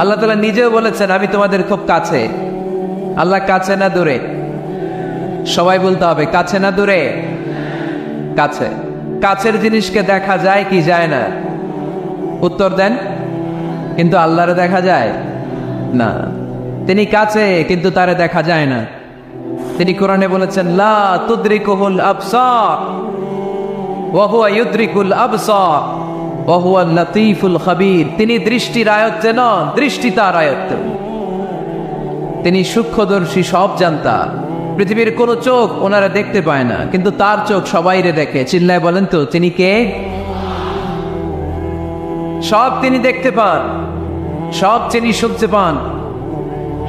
আল্লাহ তাআলা নিজেও বলেছেন আমি তোমাদের খুব কাছে। আল্লাহ কাছে না দূরে? সবাই বলতে হবে কাছে না দূরে? কাছে। কাছের জিনিসকে দেখা যায় কি যায় না? উত্তর দেন। কিন্তু আল্লাহরে দেখা যায় না। তিনি কাছে কিন্তু তারে দেখা যায় না। তিনি কোরআনে বলেছেন লা তুদরিকুহুল আবসার ওয়া হুয়া ইউদরিকুল আবসার ওয়া হুয়াল লাতীফুল খাবীর। তিনি দৃষ্টির আয়ত্তে নন, দৃষ্টি তার আয়ত্তে। তিনি সূক্ষ্মদর্শী, সব জানতা। পৃথিবীর কোন চোখ ওনারা দেখতে পায় না, কিন্তু তার চোখ সবাইরে দেখে। চিল্লায় বলেন তো তিনি কে? সব তিনি দেখতে পান, সব তিনি শুনতে পান।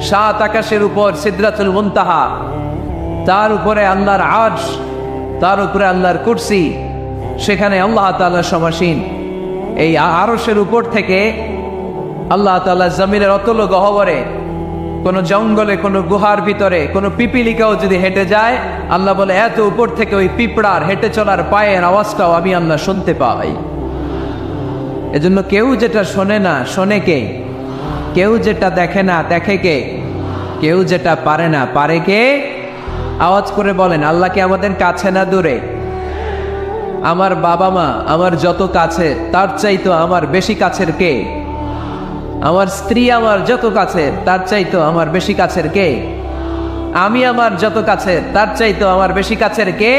সাত আকাশের উপর সিদরাতুল মুনতাহা, তার উপরে আল্লাহর আরশ, তার উপরে আল্লাহর কুরসি, সেখানে আল্লাহ তাআলা সমাসীন। এই আরশের উপর থেকে আল্লাহ তাআলা জমিনের অতল গহ্বরে, কোন জঙ্গলে, কোন গুহার ভিতরে কোন পিপিলিকাও যদি হেঁটে যায়, আল্লাহ বলে এত উপর থেকে ওই পিঁপড়ার হেঁটে চলার পায়ের আওয়াজটাও আমি আল্লাহ শুনতে পাই। এজন্য কেউ যেটা শোনে না শোনে কে? কেউ যেটা দেখে না দেখে কে? কেউ যেটা পারে না পারে কে? আওয়াজ করে বলেন আল্লাহকে আমাদের কাছে না দূরে? আমার বাবা মা আমার যত কাছে, তার চাইতো আমার বেশি কাছের কে? আমার স্ত্রী আমার যত কাছে, তার চাইতো আমার বেশি কাছের কে? আমি আমার যত কাছে, তার চাইতো আমার বেশি কাছের কে?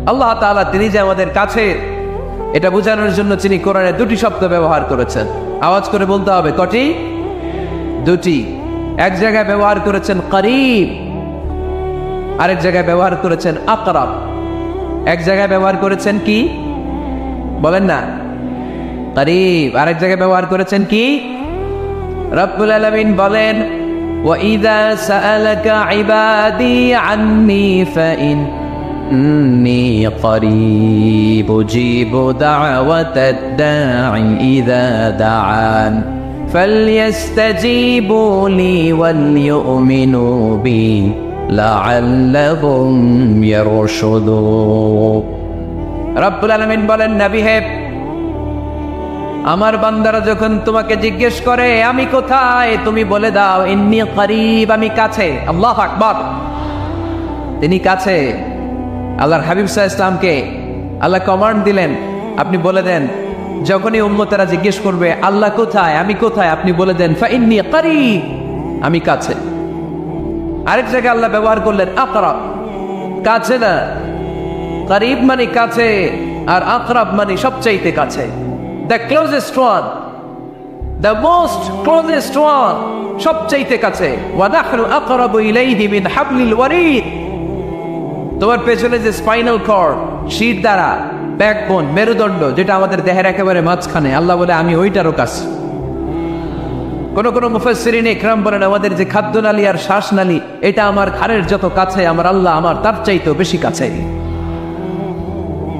আল্লাহ তাআলা। তিনি যে আমাদের কাছে, এটা বোঝানোর জন্য তিনি কোরআনে দুটি শব্দ ব্যবহার করেছেন। আওয়াজ করে বলতে হবে কটি? দুটি। এক জায়গায় ব্যবহার করেছেন করিব, আরেক জায়গায় ব্যবহার করেছেন আকরাব। এক জায়গায় ব্যবহার করেছেন কি বলেন না? করিব। আরেক জায়গায় ব্যবহার করেছেন কি? রব্বুল আলামিন বলেন ওয়াইযা সাআলাকা ইবাদি আন্নী ফাইন্নী করিব উজিবু দাওয়াতাদ দাঈ ইযা দাআন ফালইস্তাজিবু লি ওয়ালইউমিনু বি লাআল্লাহুম ইয়ারশুদুন। রব্বুল আলামিন বলেন নবী হে, আমার বান্দারা যখন তোমাকে জিজ্ঞেস করে আমি কোথায়, তুমি বলে দাও ইন্নী করিব, আমি কাছে। আল্লাহু আকবার। তিনি কাছে। আল্লাহর হাবিব সাল্লাল্লাহু আলাইহি ওয়াসাল্লামকে আল্লাহ কমান্ড দিলেন, আপনি বলে দেন যখনই উম্মতেরা জিজ্ঞেস করবে আল্লাহ কোথায়, আমি কোথায়, আপনি বলে দেন ফাইন্নী করিব, আমি কাছে। আরেক জায়গায় আল্লাহ ব্যবহার করলেন আকরাব, কাছে না। করিব মানে কাছে, আর আকরাব মানে সবচাইতে কাছে। The closest one, the most closest one, সবচাইতে কাছে। ওয়ানাহনু আকরাবু ইলাইহি মিন হাবলিল ওয়ারিদ। তোমার পেছনে যে স্পাইনাল কর্ড, শির দ্বারা, ব্যাকবোন, মেরুদণ্ড, যেটা আমাদের দেহের একেবারে মাঝখানে, আল্লাহ বলে আমি ওইটারও কাছে। কোন কোন মুফাসসিরিন ইকরাম বলেন আমাদের যে খাদ্যনালী আর শ্বাসনালী, এটা আমার ঘাড়ের যত কাছে, আমার আল্লাহ আমার তার চাইতেও বেশি কাছে।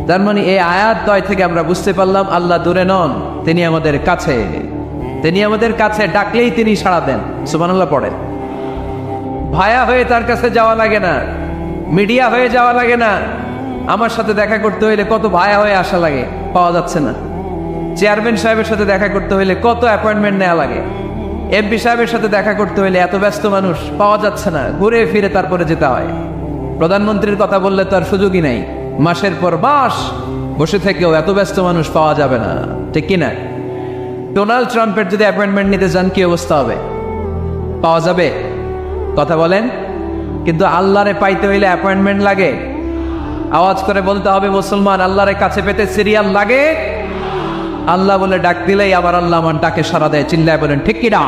তার মানে এই আয়াত দ্বয় থেকে আমরা বুঝতে পারলাম আল্লাহ দূরে নন, তিনি আমাদের কাছে। তিনি আমাদের কাছে, ডাকলেই তিনি সাড়া দেন। সুবহানাল্লাহ পড়েন। ভায়া হয়ে তার কাছে যাওয়া লাগে না, মিডিয়া হয়ে যাওয়া লাগে না। আমার সাথে দেখা করতে হইলে কত ভায়া হয়ে আসা লাগে, পাওয়া যাচ্ছে না। চেয়ারম্যান সাহেবের সাথে দেখা করতে হইলে কত অ্যাপয়েন্টমেন্ট নেওয়া লাগে। এমপি সাহেবের সাথে দেখা করতে হইলে এত ব্যস্ত মানুষ, পাওয়া যাচ্ছে না, ঘুরে ফিরে তারপরে যেতে হয়। প্রধানমন্ত্রীর কথা বললে তো আর সুযোগই নাই, মাসের পর মাস বসে থেকেও এত ব্যস্ত মানুষ পাওয়া যাবে না, ঠিক কিনা? ডোনাল্ড ট্রাম্পের যদি অ্যাপয়েন্টমেন্ট নিতে যান কি অবস্থা হবে? পাওয়া যাবে? কথা বলেন। কিন্তু আল্লাহরে পাইতে হইলে অ্যাপয়েন্টমেন্ট লাগে। আওয়াজ করে বলতে হবে মুসলমান, আল্লাহরে কাছে পেতে সিরিয়াল লাগে। আল্লাহ বলে ডাক দিলেই আবার আল্লাহ আমার ডাকে সাড়া দেয়। চিল্লায় বলেন ঠিক কিনা?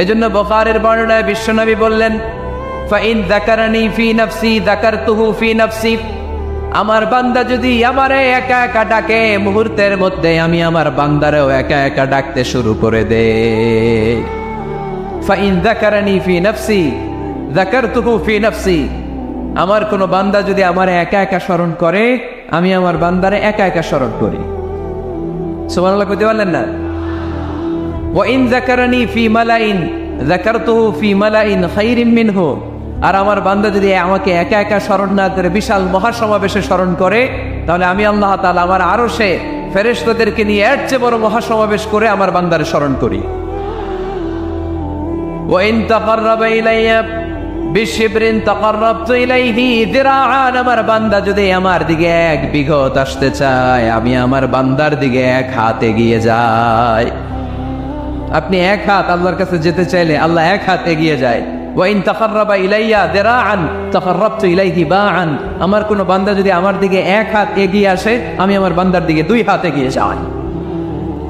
এজন্য বুখারীর বর্ণনায় বিশ্বনবী বললেন ফাইন যাকারানি ফি নাফসি যাকারতুহু ফি নাফসি। আমার বান্দা যদি আমারে একা একা ডাকে, মুহূর্তের মধ্যে আমি আমার বান্দারেও একা একা ডাকতে শুরু করে দেই। ফাইন যাকারানি ফি নাফসি যাকারতুহু ফি নাফসি। আমার কোন বান্দা যদি আমারে একা একা স্মরণ করে, আমি আমার বান্দারে একা একা স্মরণ করি। সুবহানাল্লাহ কইতে পারলেন না? ওয়া ইন যাকারানি ফি মালাইন যাকারতুহু ফি মালাইন খায়রিম মিনহু। আর আমার বান্দা যদি আমাকে একা একা স্মরণ না করে বিশাল মহাসমাবেশে স্মরণ করে, তাহলে আমি আল্লাহ তাআলা আমার আরশে ফেরেশতাদেরকে নিয়ে এর চেয়ে বড় মহাসমাবেশ করে আমার বান্দারে স্মরণ করি। وإن تقرب إلي بشبر تقربت إليه ذراعا, আমার বান্দা যদি আমার দিকে 1 বিঘত আসতে চায়, আমি আমার বান্দার দিকে 1 হাত এগিয়ে যাই। আপনি 1 হাত আল্লাহর কাছে যেতে চাইলে আল্লাহ 1 হাত এগিয়ে যায়। وإن تقرب إلي ذراعا تقربت إليه باعا, আমার কোন বান্দা যদি আমার দিকে 1 হাত এগিয়ে আসে, আমি আমার বান্দার দিকে 2 হাত এগিয়ে যাই।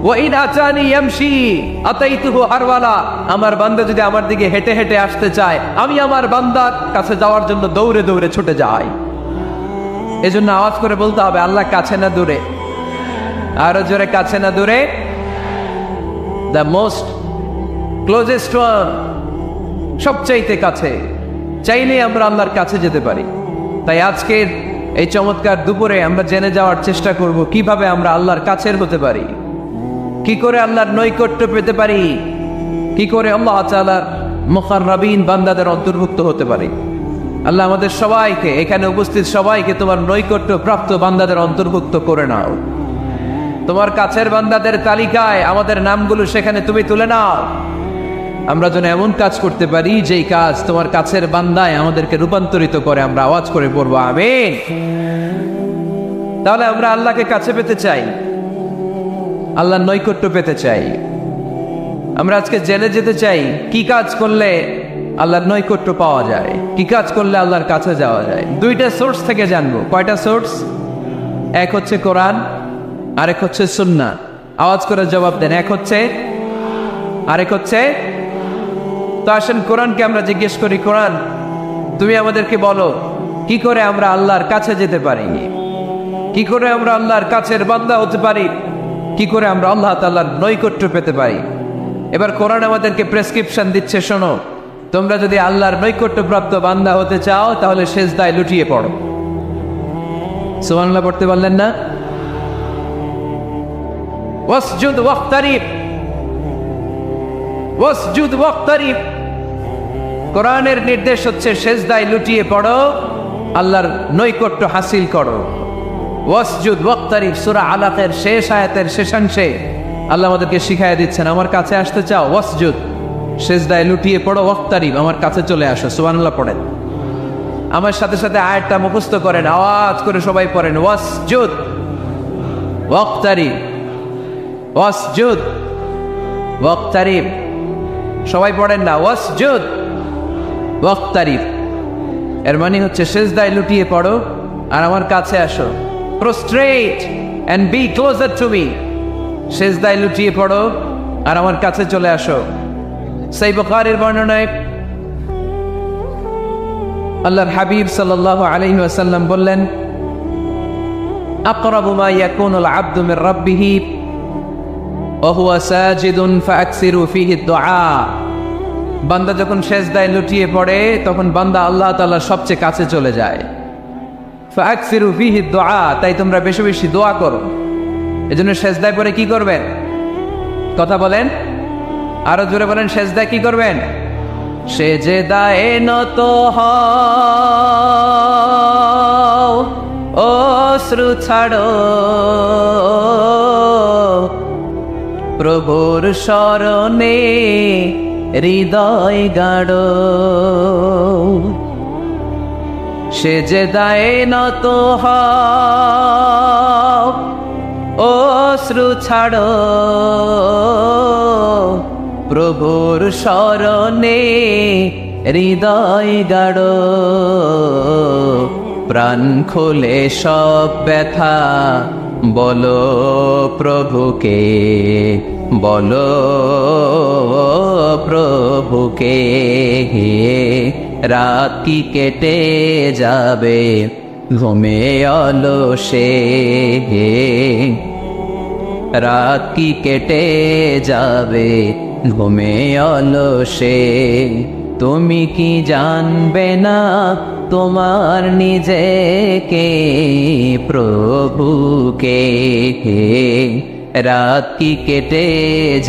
وإن أتاني يمشي أتيته هرولا, আমার বান্দা যদি আমার দিকে হেঁটে হেঁটে আসতে চায়, আমি আমার বান্দার কাছে যাওয়ার জন্য দৌড়ে দৌড়ে ছুটে যাই। এজন্য আওয়াজ করে বলতে হবে, আল্লাহ কাছে না দূরে? আরো জোরে, কাছে না দূরে? দ্য মোস্ট ক্লোজেস্ট ওয়ান, সবচাইতে কাছে। চাইলে আমরা আল্লাহর কাছে যেতে পারি। তাই আজকের এই চমৎকার দুপুরে আমরা জেনে যাওয়ার চেষ্টা করব কিভাবে আমরা আল্লাহর কাছের হতে পারি, কি করে আল্লাহর নৈকট্য পেতে পারি, কি করে আল্লাহ তাআলার মুকাররাবিন বান্দাদের অন্তর্ভুক্ত হতে পারি। আল্লাহ আমাদের সবাইকে, এখানে উপস্থিত সবাইকে তোমার নৈকট্য প্রাপ্ত বান্দাদের অন্তর্ভুক্ত করে নাও। তোমার কাছের বান্দাদের তালিকায় আমাদের নামগুলো সেখানে তুমি তুলে নাও। আমরা যেন এমন কাজ করতে পারি যেই কাজ তোমার কাছের বান্দায় আমাদেরকে রূপান্তরিত করে। আমরা আওয়াজ করে পড়বো আমিন। তাহলে আমরা আল্লাহকে কাছে পেতে চাই, আল্লাহর নৈকট্য পেতে চাই। আমরা আজকে জেনে যেতে চাই কি কাজ করলে আল্লাহর নৈকট্য পাওয়া যায়, কি কাজ করলে আল্লাহর কাছে যাওয়া যায়। 2টা সোর্স থেকে জানবো। কয়টা সোর্স? এক হচ্ছে কোরআন, আরেক হচ্ছে সুন্নাহ। আওয়াজ করে জবাব দেন, এক হচ্ছে, আরেক হচ্ছে। তো আসেন কোরআনকে আমরা জিজ্ঞেস করি, কোরআন তুমি আমাদেরকে বলো কি করে আমরা আল্লাহর কাছে যেতে পারি, কি করে আমরা আল্লাহর কাছের বান্দা হতে পারি, কি করে আমরা আল্লাহ তাআলার নৈকট্য পেতে পারি। এবার কোরআন আমাদেরকে প্রেসক্রিপশন দিচ্ছে, শোনো, তোমরা যদি আল্লাহর নৈকট্য প্রাপ্ত বান্দা হতে চাও তাহলে সেজদায় লুটিয়ে পড়ো। সুবহানাল্লাহ পড়তে পারলেন না? ওয়াসজুদ ওয়াক্তারিব, ওয়াসজুদ ওয়াক্তারিব। কোরআনের নির্দেশ হচ্ছে সেজদায় লুটিয়ে পড়ো, আল্লাহর নৈকট্য হাসিল করো। ওয়াসজুদ ওয়াক্তারিব, সূরা আলাকের শেষ আয়াতের শেষাংশে আল্লাহ আমাদেরকে শিখাইয়া দিচ্ছেন, আমার কাছে আসতে চাও, ওয়াসজুদ, সেজদায় লুটিয়ে পড়ো, ওয়াক্তারিব, আমার কাছে চলে আসো। সুবহানাল্লাহ পড়েন। আমার সাথে সাথে আয়াতটা মুখস্থ করেন, আওয়াজ করে সবাই পড়েন, ওয়াসজুদ ওয়াক্তারিব, ওয়াসজুদ ওয়াক্তারিব। সবাই পড়েন না, ওয়াসজুদ ওয়াক্তারিব। এর মানে হচ্ছে সেজদায় লুটিয়ে পড়ো আর আমার কাছে আসো। prostrate and be closer to me, সেজদায় লুটিয়ে পড়ো আর আমার কাছে চলে আসো। সহিহ বুখারীর বর্ণনায় আল্লাহর হাবিব সাল্লাল্লাহু আলাইহি ওয়াসাল্লাম বললেন, আকরাবু মা ইয়াকুনুল আবদু মির রাব্বিহি ওয়া হুয়া সাজিদুন ফাআকসিরু ফীহি দুআ। বান্দা যখন সেজদায় লুটিয়ে পড়ে তখন বান্দা আল্লাহ তাআলার সবচেয়ে কাছে চলে যায়। ফাআকসিরু ফীহি দুআ, তাই তোমরা বেশি বেশি দোয়া করো। এজন্য সেজদায় পড়ে কি করবেন? কথা বলেন, আরো জোরে বলেন, সেজদায় কি করবেন? সেজদায় নত হও, অশ্রু ছাড়ো, প্রভুর শরণে হৃদয় গাড়ো। সেজদায় নত হও, অশ্রু ছাড়ো, প্রভুর শরণে হৃদয় গাড়ো। প্রাণ খুলে সব ব্যথা বলো প্রভুকে, বলো প্রভুকে। রাত কি কেটে যাবে ঘুমে অলসে, রাত কি কেটে যাবে ঘুমে অলসে। তুমি কি জানবে না তোমার নিজেকে প্রভুকে, রাত কি কেটে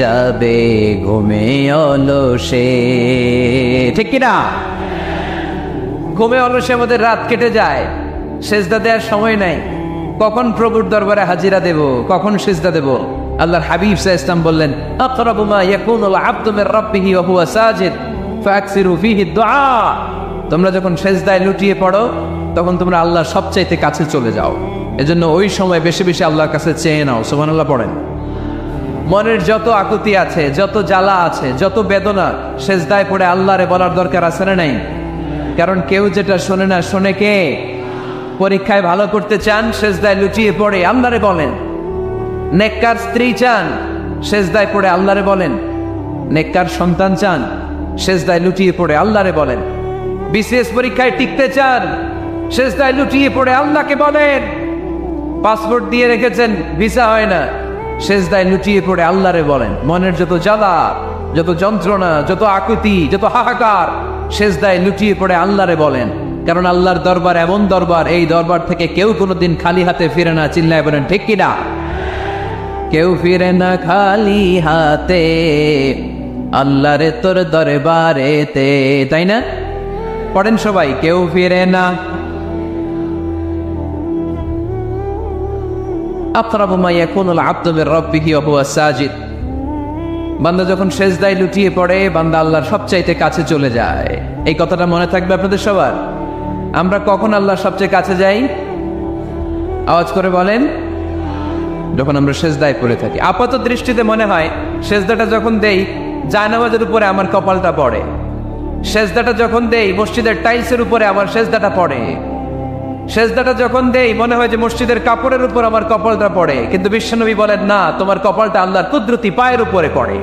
যাবে ঘুমে অলসে। ঠিক কিনা? ঘুমে অলসে আমাদের রাত কেটে যায়, সেজদা দেওয়ার সময় নাই। কখন প্রভুর দরবারে হাজিরা দেব, কখন সিজদা দেব? আল্লাহর হাবিব সাল্লাল্লাহু আলাইহি ওয়াসাল্লাম বললেন, আকরাবু মা ইয়াকুনুল আবদু মির রাব্বিহি ওয়া হুয়া সাজিদ ফাকসিরু ফীহি দুআ। তোমরা যখন সিজদায় লুটিয়ে পড়ো তখন তোমরা আল্লাহর সবচাইতে কাছে চলে যাও, এজন্য ওই সময় বেশি বেশি আল্লাহর কাছে চেয়ে নাও। সুবহানাল্লাহ পড়েন। মনের যত আকুতি আছে, যত জ্বালা আছে, যত বেদনা, সিজদায় পড়ে আল্লাহরে বলার দরকার আছে না নাই? কারণ কেউ যেটা শোনে না, শোনে কে? পরীক্ষায় ভালো করতে চান, সিজদায় লুটিয়ে পড়ে আল্লাহরে বলেন। নেককার স্ত্রী চান, সিজদায় পড়ে আল্লাহরে বলেন। নেককার সন্তান চান, সিজদায় লুটিয়ে পড়ে আল্লাহরে বলেন। বিসিএস পরীক্ষায় টিকতে চান, সিজদায় লুটিয়ে পড়ে আল্লাহকে বলেন। পাসপোর্ট দিয়ে রেখেছেন, ভিসা হয় না, সিজদায় লুটিয়ে পড়ে আল্লাহরে বলেন। মনের যত জ্বালা, যত যন্ত্রণা, যত আকুতি, যত হাহাকার, সিজদায় লুটিয়ে পড়ে আল্লাহরে বলেন। কারণ আল্লাহর দরবার এমন দরবার, এই দরবার থেকে কেউ কোনোদিন খালি হাতে ফিরে না। চিল্লায় বলেন ঠিক কিনা? কেউ ফিরে না খালি হাতে আল্লাহরে তোর দরবারেতে, তাই না? পড়েন সবাই, কেউ ফিরে না। আকরাবু মা ইয়াকুনুল আবদু মির রাব্বিহি ওয়া হুয়া সাজিদ। বান্দা যখন সিজদায় লুটিয়ে পড়ে, বান্দা আল্লাহর সবচাইতে কাছে চলে যায়। এই কথাটা মনে থাকবে আপনাদের সবার। আমরা কখন আল্লাহর সবচেয়ে কাছে যাই? আওয়াজ করে বলেন। যখন আমরা সিজদায় পড়ে থাকি। আপাত দৃষ্টিতে মনে হয় সিজদাটা যখন দেই জায়নামাজের উপরে আমার কপালটা পড়ে, সিজদাটা যখন দেই মসজিদের টাইলসের উপরে আমার সিজদাটা পড়ে, সিজদাটা যখন দেই মনে হয় যে মসজিদের কাপড়ের উপর আমার কপালটা পড়ে। কিন্তু বিশ্বনবী বলেন, না, তোমার কপালটা আল্লাহর কুদরতি পায়ের উপরে পড়ে।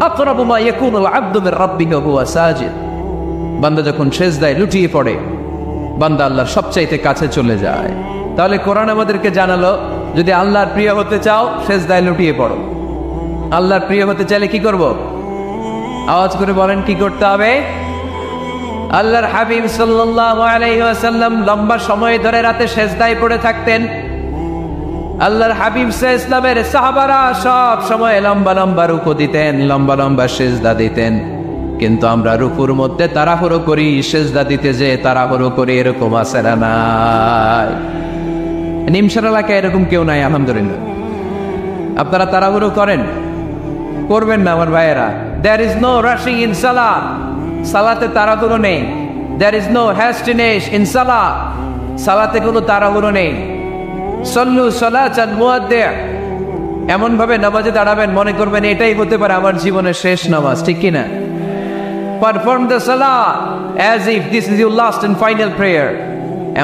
আকরাবু মা ইয়াকুনুল আবদু মির রাব্বিহি ওয়া হুয়া সাজিদ। বান্দা যখন সিজদায় লুটিয়ে পড়ে, বান্দা আল্লাহর সবচাইতে কাছে চলে যায়। তাহলে কোরআন আমাদেরকে জানালো, যদি আল্লাহর প্রিয় হতে চাও সিজদায় লুটিয়ে পড়ো। আল্লাহর প্রিয় হতে চাইলে কি করব? আওয়াজ করে বলেন, কি করতে হবে? আল্লাহর হাবিব সাল্লাল্লাহু আলাইহি ওয়াসাল্লাম লম্বা সময় ধরে রাতে সিজদায় পড়ে থাকতেন। আল্লাহর হাবিব সাল্লাল্লাহু আলাইহি ওয়াসাল্লামের সাহাবারা সব সময় লম্বা লম্বা রুকু দিতেন, লম্বা লম্বা সিজদা দিতেন। কিন্তু আমরা রুকুর মধ্যে তাড়াহুড়ো করি, সিজদা দিতে যে তাড়াহুড়ো করি, এরকম আছে না নাই? নিমসার এলাকায় এরকম কেউ নাই আলহামদুলিল্লাহ। আপনারা তাড়াহুড়ো করেন? করবেন না আমার ভাইয়েরা। There is no rushing in সালাত। সালাতে তাড়াহুড়ো নেই। There is no hastiness in সালাত। সালাতে কোনো তাড়াহুড়ো নেই। সল্লু সালাতান মুআদ্দিয়া। এমন ভাবে নামাজে দাঁড়াবেন মনে করবেন এটাই হতে পারে আমার জীবনের শেষ নামাজ, ঠিক কিনা? পারফর্ম দ্য সালাত as if this is your last and final prayer.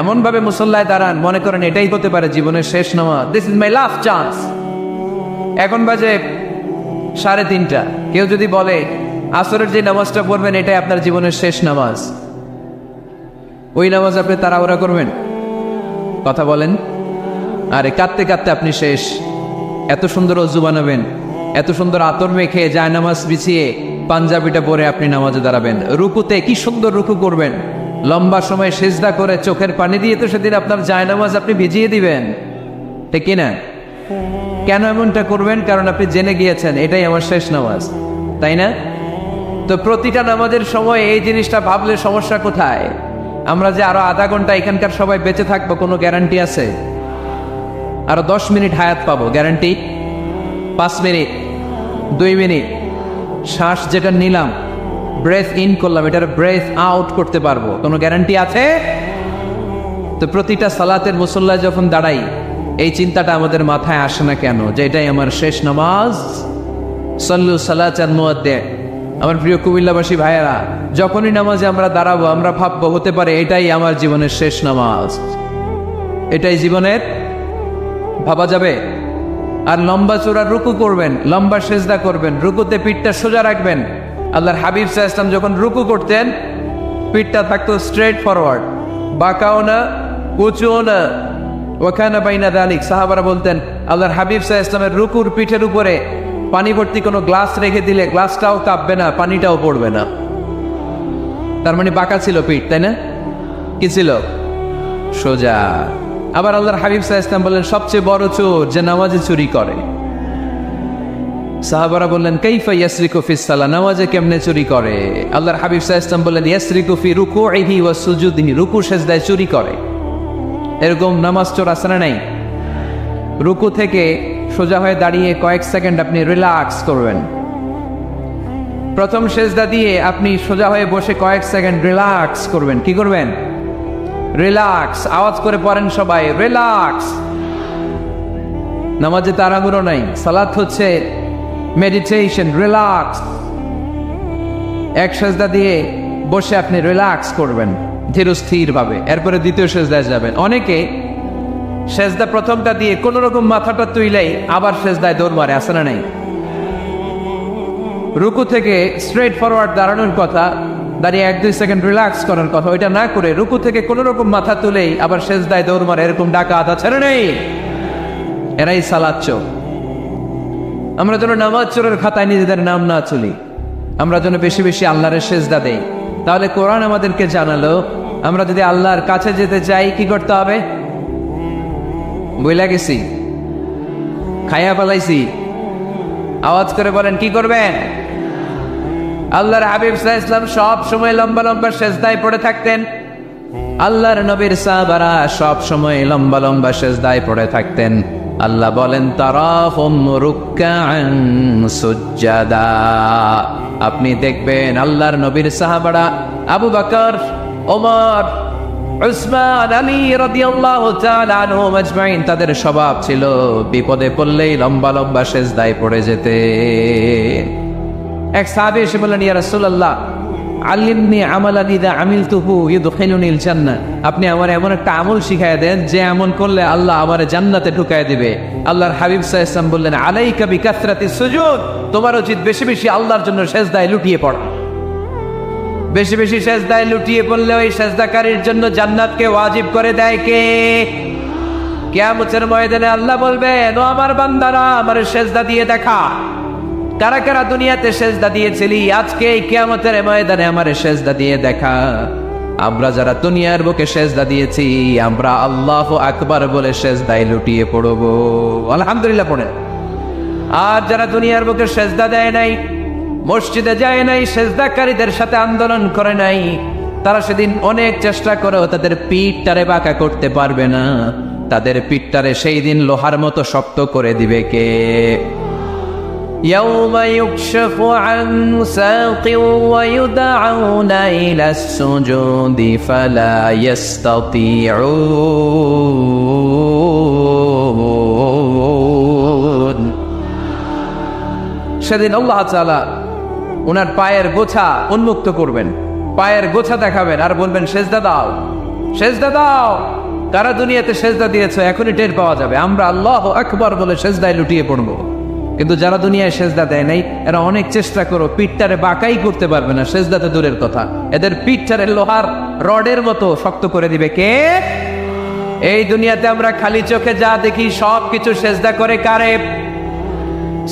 এমন ভাবে মুসল্লায় দাঁড়ান মনে করেন এটাই হতে পারে জীবনের শেষ নামাজ। This is my last chance. এখন বাজে 3:30। কেউ যদি বলে আসরের যে নামাজটা পড়বেন এটাই আপনার জীবনের শেষ নামাজ, ওই নামাজ আপনি তাড়াহুড়া করবেন? কথা বলেন। আরে কাঁদতে কাঁদতে আপনি শেষ। এত সুন্দর অজু বানাবেন, এত সুন্দর আতর মেখে যায় নামাজ বিছিয়ে পাঞ্জাবিটা পরে আপনি নামাজে দাঁড়াবেন। রুকুতে কি সুন্দর রুকু করবেন, লম্বা সময় সিজদা করে চোখের পানি দিয়ে তো সেদিন আপনার জায়নামাজ আপনি ভিজিয়ে দিবেন, ঠিক কিনা? কেন এমনটা করবেন? কারণ আপনি জেনে গিয়েছেন এটাই আমার শেষ নামাজ, তাই না? তো প্রতিটা নামাজের সময় এই জিনিসটা ভাবলে সমস্যা কোথায়? আমরা যে আরো আধা ঘন্টা এখানকার সবাই বেঁচে থাকবো কোনো গ্যারান্টি আছে? আরো 10 মিনিট হায়াত পাবো, গ্যারান্টি? 5 মিনিট, 2 মিনিট, শ্বাস যেটা নিলাম, ব্রেথ ইন করলাম, এটার ব্রেথ আউট করতে পারবো, কোনো গ্যারান্টি আছে? তো প্রতিটা সালাতের মুসল্লায় যখন দাঁড়াই এই চিন্তাটা আমাদের মাথায় আসে না কেন যে এটাই আমার শেষ নামাজ? সল্লু সালাতান মুআদ্দিয়া। আমার প্রিয় কুমিল্লাবাসী ভাইয়েরা, যখনই নামাজে আমরা দাঁড়াবো আমরা ভাববো হতে পারে এটাই আমার জীবনের শেষ নামাজ, এটাই জীবনের, ভাবা যাবে? আর লম্বা চূড়া রুকু করবেন, লম্বা সিজদা করবেন, রুকুতে পিঠটা সোজা রাখবেন। আল্লাহর হাবিব সাল্লাল্লাহু আলাইহি ওয়াসাল্লাম যখন রুকু করতেন পিঠটা থাকতো স্ট্রেট ফরওয়ার্ড, বাঁকাও না উঁচুও না, ওয়াকানা বাইনা যালিক। সাহাবারা বলতেন আল্লাহর হাবিব সাল্লাল্লাহু আলাইহি ওয়াসাল্লামের রুকুর পিঠের উপরে পানি ভর্তি কোনো গ্লাস রেখে দিলে গ্লাসটাও কাঁপবে না, পানিটাও পড়বে না। তার মানে বাঁকা ছিল পিঠ, তাই না? কি ছিল? সোজা। আবার আল্লাহর হাবিব সাল্লাল্লাহু আলাইহি ওয়াসাল্লাম বললেন সবচেয়ে বড় চোর যে নামাজে চুরি করে। সাহাবারা বললেন কাইফা ইয়াসরিকু ফিস সালাহ, নামাজে কেমনে চুরি করে? আল্লাহর হাবিব সাল্লাল্লাহু আলাইহি ওয়াসাল্লাম বললেন ইয়াসরিকু ফি রুকুইহি ওয়া সুজুদিহি, রুকু সিজদায় চুরি করে। এরকম নামাজ চোর আছে না নাই? রুকু থেকে সোজা হয়ে দাঁড়িয়ে কয়েক সেকেন্ড আপনি রিল্যাক্স করবেন। প্রথম সেজদা দিয়ে আপনি সোজা হয়ে বসে কয়েক সেকেন্ড রিল্যাক্স করবেন। কি করবেন? রিল্যাক্স। আওয়াজ করে পড়েন সবাই, রিল্যাক্স। নামাজে তাড়াহুড়ো নাই, সালাত হচ্ছে মেডিটেশন, রিল্যাক্স। এক সেজদা দিয়ে বসে আপনি রিল্যাক্স করবেন ধীরস্থির ভাবে, এরপরে দ্বিতীয় সেজদায় যাবেন। অনেকে সেজদা প্রথমটা দিয়ে কোন রকম মাথাটা তুইলেই আবার সেজদায় দৌড় মারে, আছে না নাই? রুকু থেকে স্ট্রেট ফরওয়ার্ড দাঁড়ানোর কথা, দাঁড়িয়ে 1-2 সেকেন্ড রিল্যাক্স করার কথা, ওইটা না করে রুকু থেকে কোন রকম মাথা তুলেই আবার সেজদায় দৌড় মারে, এরকম ডাকাত আছে না নাই? এরাই সালাত চোর। আমরা যেন নামাজ চোরের খাতায় নিজেদের নাম না তুলি, আমরা যেন বেশি বেশি আল্লাহর সেজদা দেই। তাহলে কোরআন আমাদেরকে জানালো, আমরা যদি আল্লাহর কাছে যেতে চাই কি করতে হবে? বইলা গেছি, খাইয়া পালাইছি, আওয়াজ করে বলেন কি করবেন? আল্লাহর হাবিব সাল্লাল্লাহু আলাইহি ওয়াসাল্লাম সব সময় লম্বা লম্বা সেজদায় পড়ে থাকতেন। আল্লাহর নবীর সাহাবারা সব সময় লম্বা লম্বা সেজদায় পড়ে থাকতেন। আল্লাহ বলেন তারাহুম রুকআন সুজদা। আপনি দেখবেন আল্লাহর নবীর সাহাবারা আবু বকর, ওমর, উসমান, আলী রাদিয়াল্লাহু তাআলা আনহুম আজমাইন, তাদের স্বভাব ছিল বিপদে পড়লেই লম্বা লম্বা সেজদায় পড়ে যেতে। এক সাহাবী এসে বললেন, ইয়া রাসূলুল্লাহ আল্লিমনি আমালান ইযা আমিলতুহু ইউদখিলুনিল জান্নাহ। আপনি আমার এমন একটা আমল শিখায়া দেন যে আমল করলে আল্লাহ আমারে জান্নাতে ঢুকায় দিবে। আল্লাহর হাবিব সাল্লাল্লাহু আলাইহি ওয়াসাল্লাম বললেন, আলাইকা বিকাসরাতিস সুজুদ। তোমার উচিত বেশি বেশি আল্লাহর জন্য সেজদায় লুটিয়ে পড়া। বেশি বেশি সেজদায় লুটিয়ে পড়লে ওই সেজদাকারীর জন্য জান্নাতকে ওয়াজিব করে দেয় কে? কিয়ামতের ময়দানে আল্লাহ বলবেন, ও আমার বান্দারা আমার সেজদা দিয়ে দেখা। কারা কারা দুনিয়াতে সেজদা দিয়েছিলি, আজকে এই কিয়ামতের ময়দানে আমার সেজদা দিয়ে দেখা। আমরা যারা দুনিয়ার বুকে সেজদা দিয়েছি, আমরা আল্লাহু আকবার বলে সেজদায় লুটিয়ে পড়ব, আলহামদুলিল্লাহ পড়ে। আর যারা দুনিয়ার বুকে সেজদা দেয় নাই, মসজিদে যায় নাই, সেজদাকারীদের সাথে আন্দোলন করে নাই, তারা সেদিন অনেক চেষ্টা করেও তাদের পিঠটারে বাঁকা করতে পারবে না। তাদের পিঠটারে সেই দিন লোহার মতো শক্ত করে দিবে কে? يوم يكشف عن ساق ويدعون إلى السجود فلا يستطيعون। সেদিন আল্লাহ তাআলা ওনার পায়ের গোছা উন্মুক্ত করবেন, পায়ের গোছা দেখাবেন আর বলবেন, সেজদা দাও, সেজদা দাও। কারা দুনিয়াতে সেজদা দিয়েছে এখনই টের পাওয়া যাবে। আমরা আল্লাহু আকবার বলে সেজদায় লুটিয়ে পড়বো। কিন্তু যারা দুনিয়ায় সেজদা দেয় নাই, এরা অনেক চেষ্টা করো, পিঠটারে বাঁকাই করতে পারবে না, সেজদাতে দূরের কথা, এদের পিঠটারে লোহার রডের মতো শক্ত করে দিবে কে? এই দুনিয়াতে আমরা খালি চোখে যা দেখি সব কিছু সেজদা করে কারে?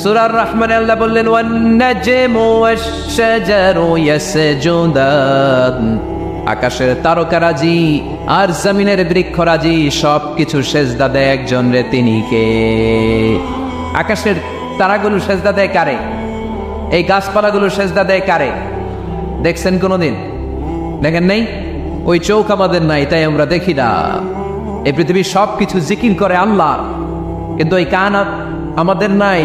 সূরা রহমানে আল্লাহ বললেন, ওয়ান নাজমু ওয়াশ-শাজারু ইয়াসজুদান। আকাশের তারকারাজি আর জমিনের বৃক্ষরাজি সব কিছু সেজদা দেয় একজন রে, তিনি কে? আকাশের তারাগুলো সেজদা দেয় কারে? এই গাছপালাগুলো সেজদা দেয় কারে? দেখছেন কোনদিন? দেখেন নাই? ওই চোখ আমাদের নাই, তাই আমরা দেখি না। এই পৃথিবীর সব কিছু জিকির করে আল্লাহ, কিন্তু এই কান আমাদের নাই,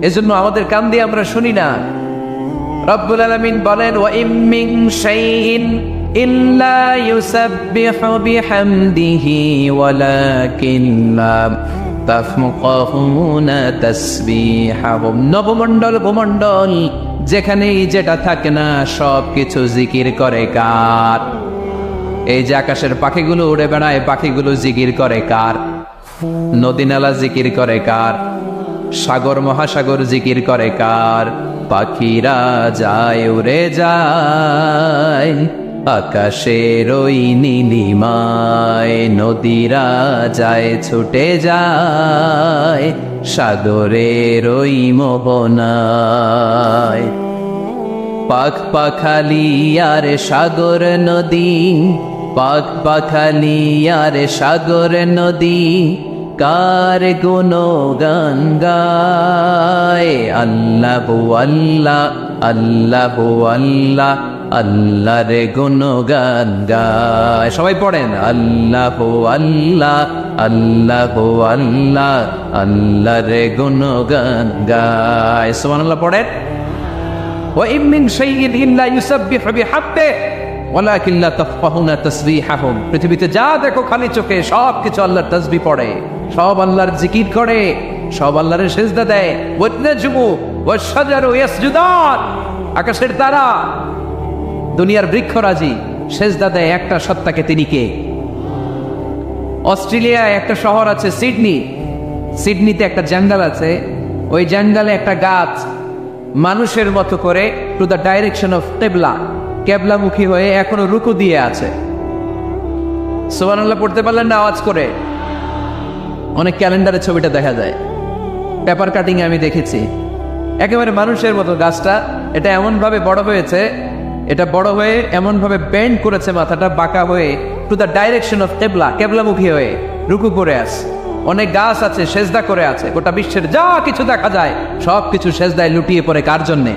এজন্য আমাদের কান দিয়ে আমরা শুনি না। রব্বুল আলামিন বলেন, ওয়া ইম মিন শাইইন ইল্লা ইউসাব্বিহু বিহামদিহি ওয়ালাকিন লা তাফকাহুনা তাসবিহাহুম। নবমণ্ডল ভূমণ্ডল যেখানেই যেটা থাকে না সব কিছু জিকির করে কার? এই যে আকাশের পাখিগুলো উড়ে বেড়ায়, পাখিগুলো জিকির করে কার? নদী নালা জিকির করে কার? সাগর মহাসাগর জিকির করে কার? পাখিরা যায় উড়ে যায় আকাশের ওই নীলিমায়, নদীরা যায় ছুটে যায় সাগরের ওই মোহনায়। পাখ পাখালি আর সাগর নদী, পাখ পাখালি আর সাগর নদী, কার গুণগান গায়? আল্লাহু আল্লাহ, আল্লাহু আল্লাহ, আল্লাহর গুণগান গায়। সবাই পড়েন আল্লাহ আল্লাহ আল্লাহ আল্লাহ আল্লাহর গুণগান গায়। সুবহানাল্লাহ পড়েন। ওয়া ইন মিন শাইইন ইল্লা ইউসাব্বিহু বিহামদিহি ওয়ালাকিন লা তাফকাহুনা তাসবিহাহুম। পৃথিবীতে যা দেখো খালি চোখে সব কিছু আল্লাহর তাসবিহ পড়ে, সব আল্লাহর জিকির করে, সব আল্লাহর সিজদা দেয়। One নাজমু wash শাজারু ইয়াসজুদান। আকাশের তারা, দুনিয়ার বৃক্ষরাজি সিজদা দেয় একটা সত্তাকে। তিনি কে? অস্ট্রেলিয়ায় একটা শহর আছে সিডনি, সিডনিতে একটা জঙ্গল আছে। ওই জঙ্গলে একটা গাছ মানুষের মতো করে টু দ্য ডাইরেকশন অফ কিবলা, কেবলামুখী হয়ে এখনো রুকু দিয়ে আছে। সুবহানাল্লাহ পড়তে পারলেন না আওয়াজ করে? অনেক ক্যালেন্ডারে ছবিটা দেখা যায়, পেপার কাটিং আমি দেখেছি। একেবারে মানুষের মতো গাছটা। এটা এমন ভাবে বড় হয়েছে, এটা বড় হয়ে এমন ভাবে বেন্ড করেছে, মাথাটা বাঁকা হয়ে টু দ্য ডাইরেকশন অফ কিবলা, কেবলামুখী হয়ে রুকু করে আছে। অনেক গাছ আছে সেজদা করে আছে। গোটা বিশ্বের যা কিছু দেখা যায় সব কিছু সেজদায় লুটিয়ে পড়ে কার জন্যে?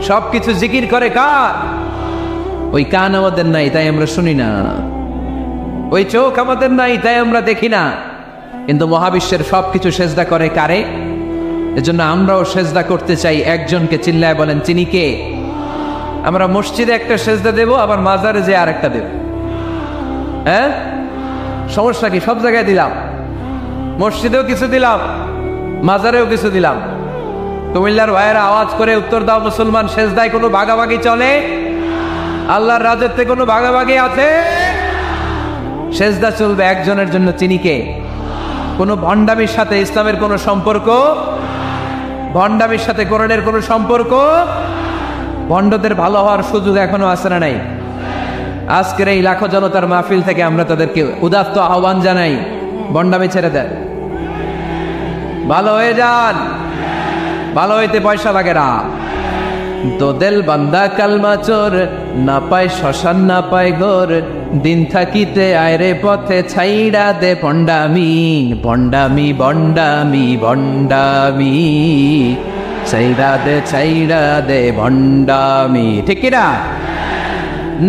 সব কিছু জিকির করে কার? ওই কান আমাদের নাই তাই আমরা শুনি না, ওই চোখ আমাদের নাই তাই আমরা দেখি না, কিন্তু মহাবিশ্বের সবকিছু সেজদা করে কারে? এজন্য আমরাও সেজদা করতে চাই একজনকে। চিল্লায় বলেন তিনি কে? আমরা মসজিদে একটা সেজদা দেব, আবার মাজারে যে আরেকটা দেব। হ্যাঁ, সমস্যা কি? সব জায়গায় দিলাম, মসজিদেও কিছু দিলাম, মাজারেও কিছু দিলাম। কুমিল্লার ভাইয়েরা আওয়াজ করে উত্তর দাও, মুসলমান সেজদায় কোনো ভাগাভাগি চলে? আল্লাহর রাজত্বে কোনো ভাগাভাগি আছে? সেজদা চলবে একজনের জন্য। তিনি কে? কোনো ভণ্ডামির সাথে ইসলামের কোনো সম্পর্ক, ভণ্ডামির সাথে কোরআনের কোনো সম্পর্ক। ভণ্ডদের ভালো হওয়ার সুযোগ এখনো আছে না নাই? আজকের এই লাখো জনতার মাহফিল থেকে আমরা তাদেরকে উদাত্ত আহ্বান জানাই, ভণ্ডামি ছেড়ে দেন, ভালো হয়ে যান। ভালো হইতে পয়সা লাগে না। দোদেল বান্দা কালমা চোর, না পায় শ্মশান না পায় গোর, দিন থাকিতে আয়রে পথে ছাইড়া দে ভণ্ডামি, ভণ্ডামি ভণ্ডামি ভণ্ডামি, ছাইড়া দে ভণ্ডামি। ঠিক কিনা?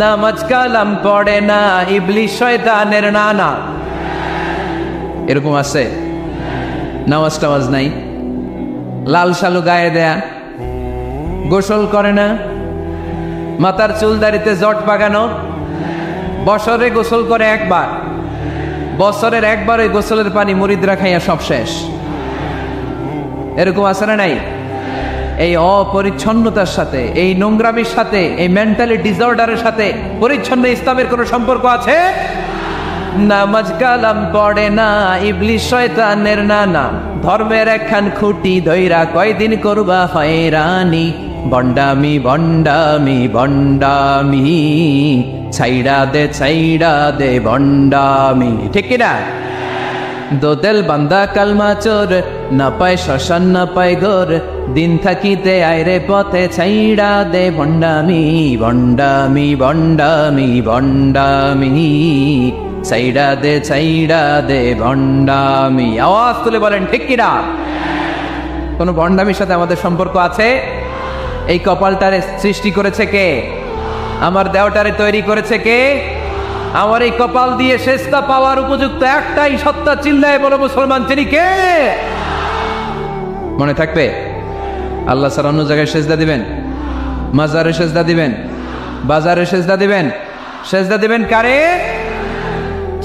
নামাজ কালাম পড়ে না, ইবলিশ শয়তানের নানা। এরকম আছে? নামাজ টামাজ নাই, লাল শালু গায়ে দেয়া, গোসল করে না, মাথার চুল দাড়িতে জট বাগানো, বছরে গোসল করে একবার, বছরের একবার ওই গোসলের পানি মুরিদরা খাইয়া সব শেষ। এরকম আছে না নাই? এই অপরিচ্ছন্নতার সাথে, এই নোংরামির সাথে, এই মেন্টালি ডিসঅর্ডারের সাথে পরিচ্ছন্ন ইসলামের কোনো সম্পর্ক আছে? নামাজ কালাম পড়ে না, ইবলিশ শয়তানের নানা, ধর্মের একখান খুঁটি ধইরা কয়দিন করবা হয়রানি, ভণ্ডামি ভণ্ডামি ভণ্ডামি, ছাইড়া দে ভণ্ডামি। ঠিক কিনা? দোদেল বান্দা কালমা চোর, না পায় শ্মশান না পায় গোর, দিন থাকিতে আয়রে পথে ছাইড়া দে ভণ্ডামি, ভণ্ডামি ভণ্ডামি ভণ্ডামি, ছাইড়া দে ভণ্ডামি। আওয়াজ তুলে বলেন ঠিক কিনা? কোন ভণ্ডামির সাথে আমাদের সম্পর্ক আছে? এই কপালটারে সৃষ্টি করেছে কে? আমার দেহটারে তৈরি করেছে কে? আমার এই কপাল দিয়ে সেজদা পাওয়ার উপযুক্ত একটাই সত্তা। চিল্লায় বলো মুসলমান, তিনি কে? মনে থাকবে? আল্লাহ ছাড়া অন্য জায়গায় সেজদা দিবেন? মাজারে সেজদা দিবেন? বাজারে সেজদা দিবেন? সেজদা দিবেন কারে?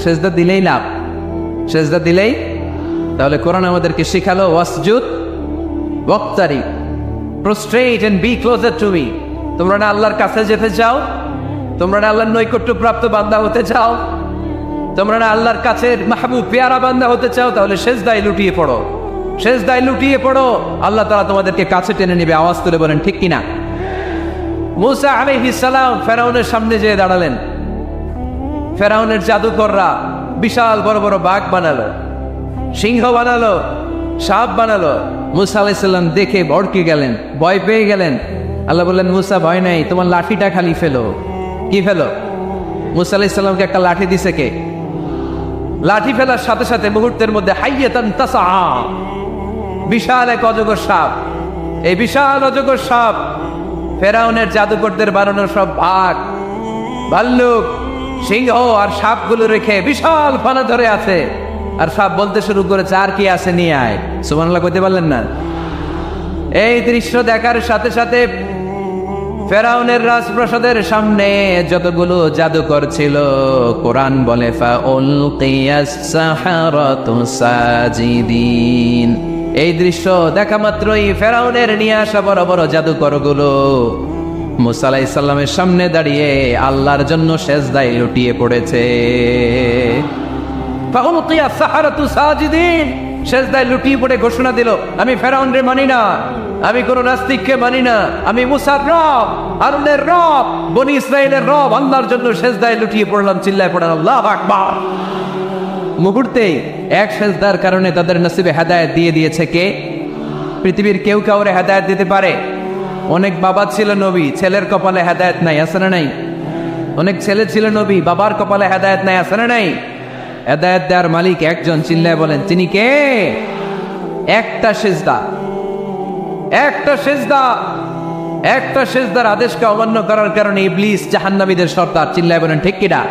সেজদা দিলেই লাভ, সেজদা দিলেই। তাহলে কোরআন আমাদেরকে শিখালো ওয়াসজুদ ওয়াক্তারিব, prostrate and be closer to me. তোমরা না আল্লাহর কাছে যেতে চাও? তোমরা না আল্লাহর নৈকট্য প্রাপ্ত বান্দা হতে চাও? তোমরা না আল্লাহর কাছে মাহবুব পেয়ারা বান্দা হতে চাও? তাহলে সেজদায় লুটিয়ে পড়ো, সেজদায় লুটিয়ে পড়ো। আল্লাহ তাআলা তোমাদেরকে কাছে টেনে নেবে। আওয়াজ তুলে বলেন ঠিক কিনা? মূসা আলাইহিস সালাম ফেরাউনের সামনে যেয়ে দাঁড়ালেন। ফেরাউনের জাদুকররা বিশাল বড় বড় বাঘ বানালো, সিংহ বানালো, সাপ বানালো। মূসা আলাইহিস সালাম দেখে ভড়কে গেলেন, ভয় পেয়ে গেলেন। আল্লাহ বললেন, মূসা ভয় নাই, তোমার লাঠিটা খালি ফেলো। কি ফেলো? মূসা আলাইহিস সালামকে একটা লাঠি দিছে কে? লাঠি ফেলার সাথে সাথে মুহূর্তের মধ্যে হাইয়াতান তাসআ, বিশাল এক অজগর সাপ। এই বিশাল অজগর সাপ ফেরাউনের জাদুকরদের বানানো সব বাঘ, ভাল্লুক, সিংহ আর সাপগুলো রেখে বিশাল ফানা ধরে আছে। আর সাপ বলতে শুরু করেছে, আর কি আছে নিয়ে আয়। সুবহানাল্লাহ কইতে পারলেন না? এই দৃশ্য দেখার সাথে সাথে ফেরাউনের রাজপ্রাসাদের সামনে যতগুলো জাদুকর ছিল, কোরআন বলে ফাউলকিয়াস সাহারাতু সাজিদিন। এই দৃশ্য দেখা মাত্রই ফেরাউনের নিয়ে আসা বড় বড় জাদুকরগুলো মুসা আলাইহিস সালামের সামনে দাঁড়িয়ে আল্লাহর জন্য সেজদায় লুটিয়ে পড়েছে। ফাউলকিয়াস সাহারাতু সাজিদিন, সেজদায় লুটিয়ে পড়ে ঘোষণা দিল, আমি ফেরাউনরে মানি না, আমি কোন নাস্তিককে মানি না, আমি মুসার রব, হারুনের রব, বনি ইসরাইলের রব, আল্লাহর জন্য সেজদায় লুটিয়ে পড়লাম। চিল্লায় পড়েন আল্লাহু আকবার। মুহূর্তেই এক সেজদার কারণে তাদের নসিবে হেদায়েত দিয়ে দিয়েছে কে? পৃথিবীর কেউ কাউরে হেদায়েত দিতে পারে? অনেক বাবা ছিল নবী, ছেলের কপালে হেদায়েত নাই, আছে না নাই? অনেক ছেলে ছিল নবী, বাবার কপালে হেদায়েত নাই, আছে না নাই? হেদায়েত দেওয়ার মালিক একজন, চিল্লায় বলেন তিনি কে? একটা সিজদা, একটা সিজদা, একটা সিজদার আদেশকে অমান্য করার কারণে ইবলিস জাহান্নামীদের সর্দার। চিল্লায় বলেন ঠিক কিনা?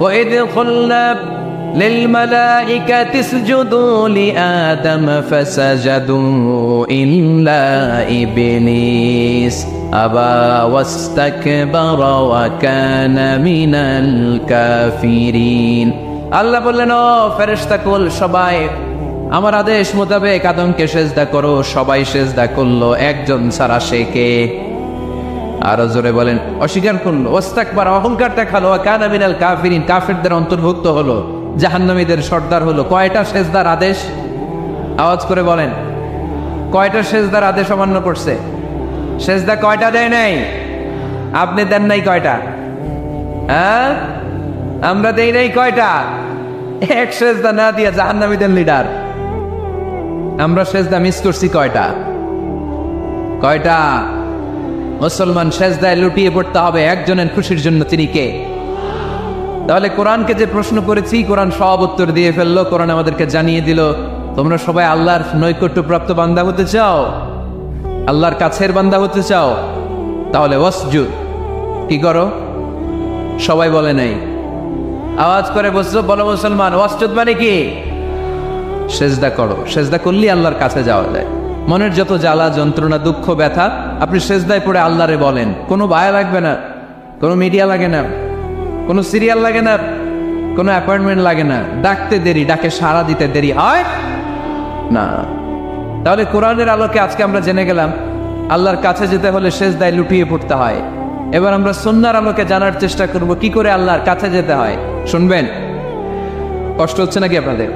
وَإِذْ قُلْنَا لِلْمَلَائِكَةِ اسْجُدُوا لِآدَمَ فَسَجَدُوا إِلَّا إِبْلِيسَ أَبَى وَاسْتَكْبَرَ وَكَانَ مِنَ الْكَافِرِينَ। আল্লাহ বললেন, ও ফেরেশতাকুল সবাই আমার আদেশ মোতাবেক আদমকে সেজদা করো। সবাই সেজদা করলো, একজন ছাড়া, সে কে? আরো জোরে বলেন। অস্বীকার করলো, ওয়াস্তাকবার, অহংকার দেখালো, ওয়া কানা মিনাল কাফিরিন, কাফিরদের অন্তর্ভুক্ত হলো, জাহান্নামীদের সর্দার হলো। কয়টা সেজদার আদেশ? আওয়াজ করে বলেন, কয়টা সেজদার আদেশ অমান্য করছে? সেজদা কয়টা দেয় নাই? আপনি দেন নাই কয়টা? হ্যাঁ, আমরা দেই নাই কয়টা? এক সেজদা না দিয়া জাহান্নামীদের লিডার। আমরা সেজদা মিস করছি কয়টা? কয়টা? মুসলমান সেজদায় লুটিয়ে পড়তে হবে একজনের খুশির জন্য, তিনি কে? তাহলে কোরআনকে যে প্রশ্ন করেছি, কোরআন সব উত্তর দিয়ে ফেললো। কোরআন আমাদেরকে জানিয়ে দিল, তোমরা সবাই আল্লাহর নৈকট্যপ্রাপ্ত বান্দা হতে চাও, আল্লাহর কাছের বান্দা হতে চাও, তাহলে ওয়াসজুদ, কি করো? সবাই বলে নাই, আওয়াজ করে বলো মুসলমান, ওয়াসজুদ মানে কি? সেজদা করো। সেজদা করলেই আল্লাহর কাছে যাওয়া যায়। মনের যত জ্বালা যন্ত্রণা দুঃখ ব্যথা আপনি সেজদায় পড়ে আল্লাহরে বলেন। কোনো বায়া লাগবে না, কোনো মিডিয়া লাগে না, কোনো সিরিয়াল লাগে না, কোনো অ্যাপয়েন্টমেন্ট লাগে না, ডাকতে দেরি, ডাকে সাড়া দিতে দেরি হয় না। তাহলে কোরআনের আলোকে আজকে আমরা জেনে গেলাম আল্লাহর কাছে যেতে হলে সেজদায় লুটিয়ে পড়তে হয়। এবার আমরা সুন্নাহর আলোকে জানার চেষ্টা করব কি করে আল্লাহর কাছে যেতে হয়। শুনবেন? কষ্ট হচ্ছে নাকি আপনাদের?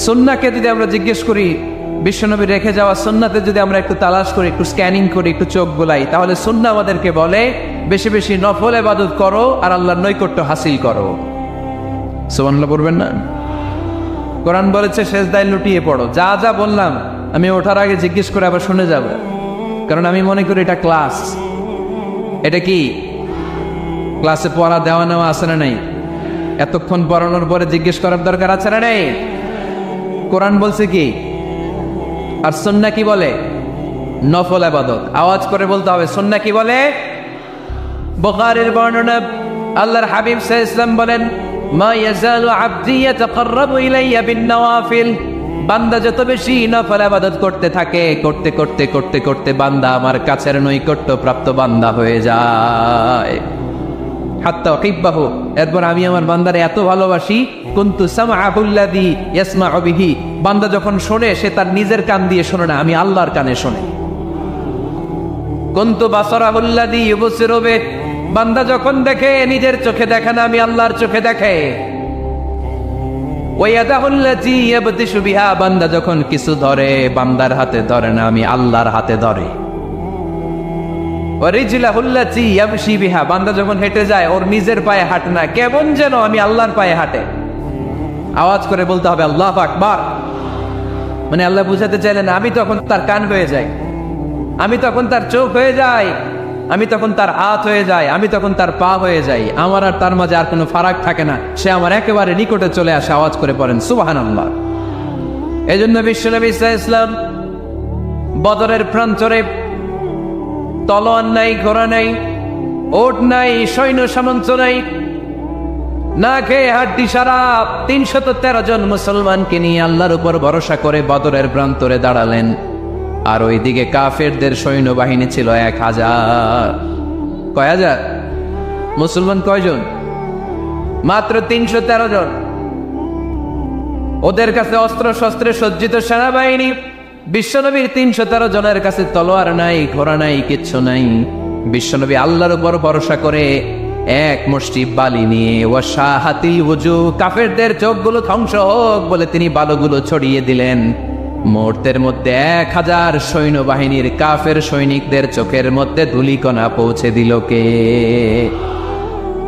সুন্নাহকে যদি আমরা জিজ্ঞেস করি, বিশ্বনবী রেখে যাওয়া সুন্নাতে যদি আমরা একটু তালাশ করি, একটু স্ক্যানিং করি, একটু চোখ বোলাই, তাহলে সুন্নাহ আমাদেরকে বলে বেশি বেশি নফল ইবাদত করো আর আল্লাহর নৈকট্য হাসিল করো। সুবহানাল্লাহ পড়বেন না? কোরআন বলেছে সেজদায় লুটিয়ে পড়ো। যা যা বললাম আমি ওঠার আগে জিজ্ঞেস করে আবার শুনে যাব, কারণ আমি মনে করি এটা ক্লাস। এটা কি ক্লাসে পড়া দেওয়া নেওয়া আছে না নাই? এতক্ষণ পড়ানোর পরে জিজ্ঞেস করার দরকার আছে না নাই? কোরআন বলছে কি আর সুন্নাহ কি বলে? নফল ইবাদত। আওয়াজ করে বলতে হবে, সুন্নাহ কি বলে? বুখারীর বর্ণনা, আল্লাহর হাবিব সাল্লাল্লাহু আলাইহি ওয়াসাল্লাম বলেন, মা ইয়াজালু আবদি ইয়াতাকাররাবু ইলাইয়া বিন-নওয়াফিল, বান্দা যত বেশি নফল ইবাদত করতে থাকে, করতে করতে করতে করতে বান্দা আমার কাছের নৈকট্য প্রাপ্ত বান্দা হয়ে যায়। হাত্তা উহিব্বাহু, এরপর আমি আমার বান্দারে এত ভালোবাসি, কুনতু সামআহুল্লাযী ইয়াসমাউ বিহি, বান্দা যখন শোনে সে তার নিজের কান দিয়ে শোনে না, আমি আল্লাহর কানে শোনে। কুনতু বাসারাহুল্লাযী ইউবসিরু বিহি, বান্দা যখন দেখে নিজের চোখে দেখে না, আমি আল্লাহর চোখে দেখে। ওয়া ইয়াদাহুল্লাযী ইয়াবতিশু বিহা, বান্দা যখন কিছু ধরে বান্দার হাতে ধরে না, আমি আল্লাহর হাতে ধরে। ওয়ারিজলাহুল্লাতী ইয়ামশি বিহা, বান্দা যখন হেঁটে যায় ওর নিজের পায়ে হাঁটে না, কেমন যেন আমি আল্লাহর পায়ে হাঁটে। আওয়াজ করে বলতে হবে আল্লাহু আকবার। মানে আল্লাহ বুঝাতে চাইলেন আমি তখন তার কান হয়ে যাই, আমি তখন তার চোখ হয়ে যাই, আমি তখন তার হাত হয়ে যাই, আমি তখন তার পা হয়ে যাই। আমার আর তার মাঝে আর কোনো ফারাক থাকে না, সে আমার একেবারে নিকটে চলে আসে। আওয়াজ করে পড়েন সুবহানাল্লাহ। এই জন্য বিশ্বনবী সাল্লাল্লাহু আলাইহি ওয়াসাল্লাম বদরের প্রান্তরে তলোয়ার নাই, ঘোড়া নাই, ওট নাই, সৈন্য সামন্ত নাই, না খেয়ে হাড্ডি সারা 313 জন মুসলমানকে নিয়ে আল্লাহর উপর ভরসা করে বদরের প্রান্তরে দাঁড়ালেন। আর ওইদিকে কাফেরদের সৈন্যবাহিনী ছিল 1000। কয় হাজার? মুসলমান কয়জন? মাত্র 313 জন। ওদের কাছে অস্ত্র শস্ত্রে সজ্জিত সেনাবাহিনী। বিশ্বনবীর 313 জনের কাছে তলোয়ার নাই, ঘোড়া নাই, কিচ্ছু নাই। বিশ্বনবী আল্লাহর উপর ভরসা করে এক মুষ্টি বালি নিয়ে ওয়াশাহাতিল ওযু, কাফেরদের চোখগুলো ধ্বংস হোক বলে তিনি বালুগুলো ছড়িয়ে দিলেন। মুহূর্তের মধ্যে 1000 সৈন্যবাহিনীর কাফের সৈনিকদের চোখের মধ্যে ধূলিকণা পৌঁছে দিল কে?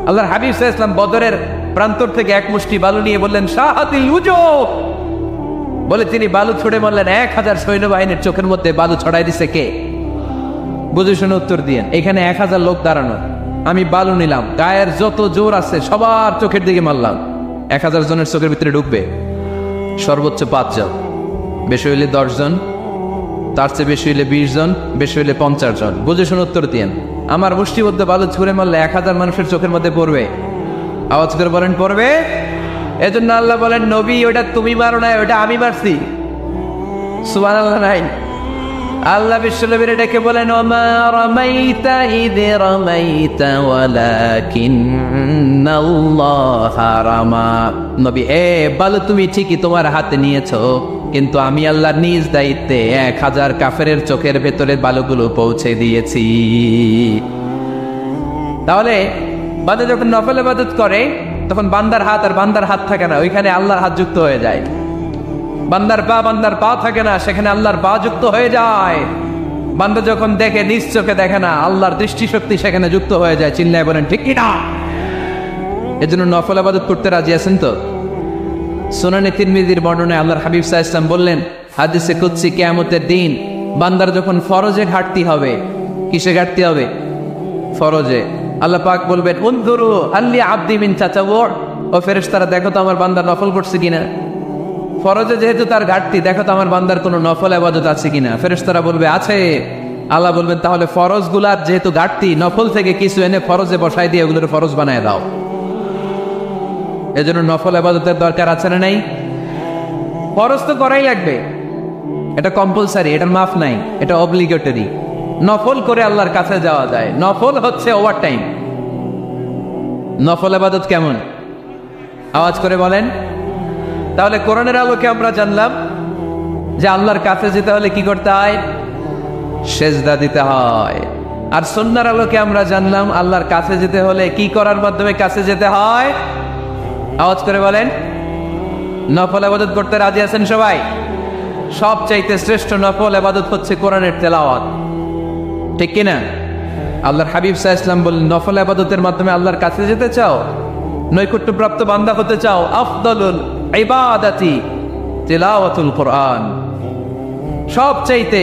আল্লাহর হাবিব সাল্লাল্লাহু আলাইহি ওয়াসাল্লাম বদরের প্রান্তর থেকে এক মুষ্টি বালু নিয়ে বললেন শাহাতিল ওযু, বলে তিনি বালু ছুড়ে মারলেন। 1000 সৈন্যবাহিনীর চোখের মধ্যে বালু ছড়াই দিছে কে? বুঝে শুনে উত্তর দিয়েন। এখানে 1000 লোক দাঁড়ানো, আমি বালু নিলাম, গায়ের যত জোর আছে সবার চোখের দিকে মারলাম। 1000 জনের চোখের ভিতরে ঢুকবে সর্বোচ্চ 5 জন, বেশি হইলে 10 জন, তার চেয়ে বেশি হইলে 20 জন, বেশি হইলে 50 জন। বুঝে শুনে উত্তর দিয়েন। আমার মুষ্টিবদ্ধ বালু ছুঁড়ে মারলে 1000 মানুষের চোখের মধ্যে পড়বে? আওয়াজ করে বলেন পড়বে। এজন্য আল্লাহ বলেন নবী ওটা তুমি মারো না, ওটা আমি মারছি। সুবহানাল্লাহ নাই? আল্লাহ বিশ্বনবীর এটাকে বলেন ওমা রামাইতা ইয রামাইতা ওয়ালাকিন্নাল্লাহা রামা। নবী বালু তুমি ঠিকই তোমার হাতে নিয়েছো, কিন্তু আমি আল্লাহর নিজ দায়িত্বে 1000 কাফেরের চোখের ভেতরে বালুগুলো পৌঁছে দিয়েছি। তাহলে বান্দা যখন নফল ইবাদত করে তখন বান্দার হাত আর বান্দার হাত থাকে না, ওইখানে আল্লাহর হাত যুক্ত হয়ে যায়। বান্দার পা থাকে না, সেখানে আল্লাহর পা যুক্ত হয়ে যায়। বান্দা যখন দেখে নিজ চোখে দেখে না, আল্লাহর দৃষ্টিশক্তি সেখানে যুক্ত হয়ে যায়। চিল্লায় বলেন ঠিক কি না? এজন্য নফল ইবাদত করতে রাজি আছেন তো? সুনানে তিরমিজির বর্ণনায় আল্লাহর হাবিব সাল্লাল্লাহু আলাইহি ওয়াসাল্লাম বললেন হাদিসে কুদসি কিয়ামতের দিন বান্দার যখন ফরজে ঘাটতি হবে, কিসে ঘাটতি হবে? ফরজে। আল্লাহ পাক বলবেন উনজুরু আল্লি আবদি মিন তাতাওয়ু, ও ফেরেশতারা দেখো তো আমার বান্দা নফল করছে কিনা। ফরজে যেহেতু তার ঘাটতি, দেখো তো আমার বান্দার কোনো নফল ইবাদত আছে কিনা। ফেরেশতারা বলবে আছে। আল্লাহ বলবেন তাহলে ফরজগুলার যেহেতু ঘাটতি, নফল থেকে কিছু এনে ফরজে বসাই দিয়ে ওগুলোর ফরজ বানায় দাও। এজন্য নফল ইবাদতের দরকার আছে না নাই? ফরজ তো করাই লাগবে, এটা কম্পালসারি, এটার মাফ নাই, এটা অব্লিগেটরি। নফল করে আল্লাহর কাছে যাওয়া যায়। নফল হচ্ছে ওভার টাইম। নফল ইবাদত কেমন? আওয়াজ করে বলেন। তাহলে কোরআনের আলোকে আমরা জানলাম যে আল্লাহর কাছে যেতে হলে কি করতে হয়? সেজদা দিতে হয়। আর সুন্নাহর আলোকে আমরা জানলাম আল্লাহর কাছে যেতে হলে কি করার মাধ্যমে কাছে যেতে হয়? আওয়াজ করে বলেন। নফল ইবাদত করতে রাজি আছেন সবাই? সবচাইতে শ্রেষ্ঠ নফল ইবাদত হচ্ছে কোরআনের তেলাওয়াত, ঠিক কিনা? আল্লাহর হাবিব সাল্লাল্লাহু আলাইহি ওয়াসাল্লাম বলেন নফল ইবাদতের মাধ্যমে আল্লাহর কাছে যেতে চাও, নৈকট্যপ্রাপ্ত বান্দা হতে চাও, আফদালুল ইবাদাতি তিলাওয়াতুল কোরআন। সবচাইতে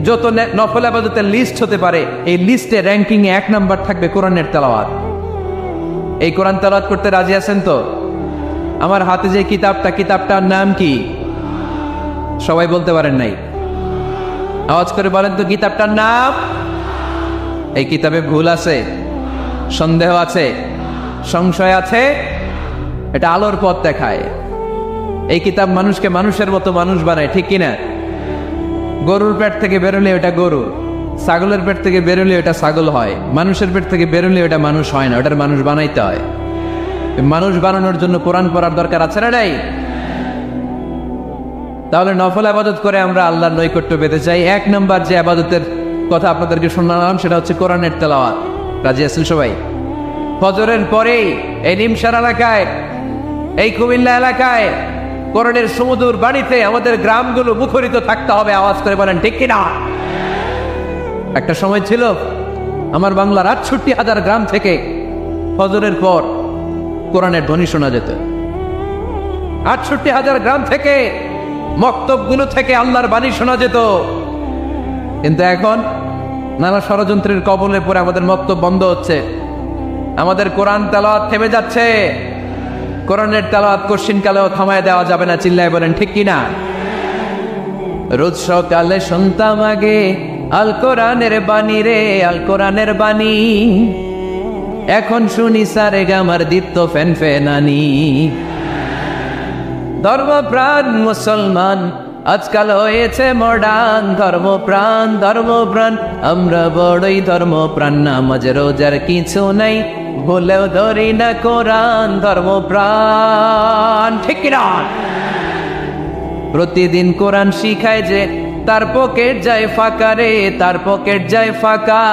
যত নফল ইবাদতের লিস্ট হতে পারে, এই লিস্টে র্যাঙ্কিং এ 1 নাম্বার থাকবে কোরআনের তেলাওয়াত। এই কোরআন তেলাওয়াত করতে রাজি আছেন তো? আমার হাতে যে কিতাবটার নাম কি? সবাই বলতে পারেন নাই। আওয়াজ করে বলেন তো কিতাবটার নাম। এই কিতাবে ভুল আছে, সন্দেহ আছে, সংশয় আছে? এটা আলোর পথ দেখায়। এই কিতাব মানুষকে মানুষের মতো মানুষ বানায়, ঠিক কিনা? গরুর পেট থেকে বেরোলে ওটা গরু, ছাগলের পেট থেকে বেরোলে ওটা ছাগল হয়, মানুষের পেট থেকে বেরোলে ওটা মানুষ হয় না, ওটার মানুষ বানাইতে হয়। মানুষ বানানোর জন্য কোরআন পড়ার দরকার আছে না নাই? তাহলে নফল ইবাদত করে আমরা আল্লাহর নৈকট্য পেতে চাই। 1 নাম্বার যে ইবাদতের কথা আপনাদেরকে শোনালাম সেটা হচ্ছে কোরআনের তেলাওয়াত। রাজি আছেন সবাই? ফজরের পরেই এই নিমসার এলাকায়, এই কুমিল্লা এলাকায় কোরআনের সুমধুর বাণীতে আমাদের গ্রামগুলো মুখরিত থাকতে হবে। আওয়াজ করে বলেন ঠিক কিনা? একটা সময় ছিল আমার বাংলার 68,000 গ্রাম থেকে ফজরের পর কোরআনের ধ্বনি শোনা যেত। 68,000 গ্রাম থেকে, মক্তবগুলো থেকে আল্লাহর বাণী শোনা যেত। কিন্তু এখন নানা ষড়যন্ত্রের কবলে পড়ে আমাদের মক্তব বন্ধ হচ্ছে, আমাদের কোরআন তেলাওয়াত থেমে যাচ্ছে। কোরআনের তেলাওয়াত কশিনকালেও থামায় দেওয়া যাবে না। চিল্লায় বলেন ঠিক কিনা? রোজ সকালে শুনতাম আগে আল কোরআনের বাণী রে, আল কোরআনের বাণী। এখন শুনি সারে গামার দীপ্ত ফেন ফেনানি। ধর্মপ্রাণ মুসলমান আজকাল হয়েছে মডার্ন। ধর্মপ্রাণ ধর্মপ্রাণ আমরা বড়ই ধর্মপ্রাণ। নামাজ রোজার কিছু নাই, বলেও ধরি না কোরআন। ধর্মপ্রাণ ঠিক কিনা? প্রতিদিন কোরআন শিখায় যে তার পকেট যায় ফাঁকা রে, তার পকেট যায় ফাঁকা।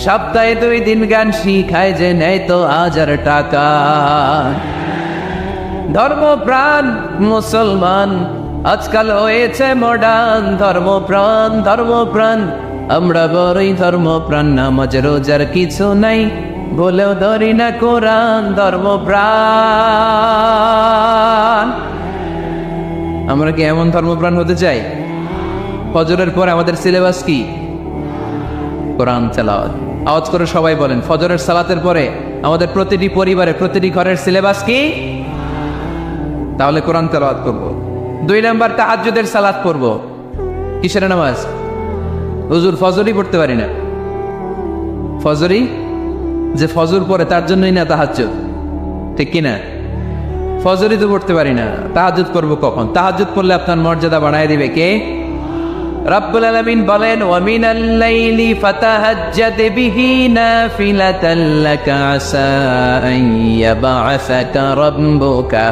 সপ্তাহে 2 দিন গান শিখায় যে নেয় তো 1000 টাকা। ধর্মপ্রাণ মুসলমান আজকাল হয়েছে মডার্ন। ধর্মপ্রাণ ধর্মপ্রাণ আমরা বড়ই ধর্মপ্রাণ। নামাজ রোজার কিছু নাই, বলেও ধরি না কোরআন। ধর্মপ্রাণ। আমরা কি এমন ধর্মপ্রাণ হতে চাই? ফজরের পরে আমাদের সিলেবাস কি? কোরআন তেলাওয়াত। আওয়াজ করে সবাই বলেন, ফজরের সালাতের পরে আমাদের প্রতিটি পরিবারে প্রতিটি ঘরের সিলেবাস কি? তাহলে কোরআন তেলাওয়াত করব। 2 নাম্বার তাহাজ্জুদের সালাত পড়ব। কিসের নামাজ? হুজুর ফজরই পড়তে পারি না। ফজরই যে ফজর পড়ে তার জন্যই না তাহাজ্জুদ, ঠিক কিনা? ফজরই তো পড়তে পারি না, তাহাজ্জুদ করবো কখন? তাহাজ্জুদ পড়লে আপনার মর্যাদা বাড়ায় দিবে কে? রব্বুল আলামিন বলেন, ওয়া মিনাল লাইলি ফাতাহাজ্জাদ বিহি নাফিলাতান লাকা আসা আন ইয়াবআসাকা রাব্বুকা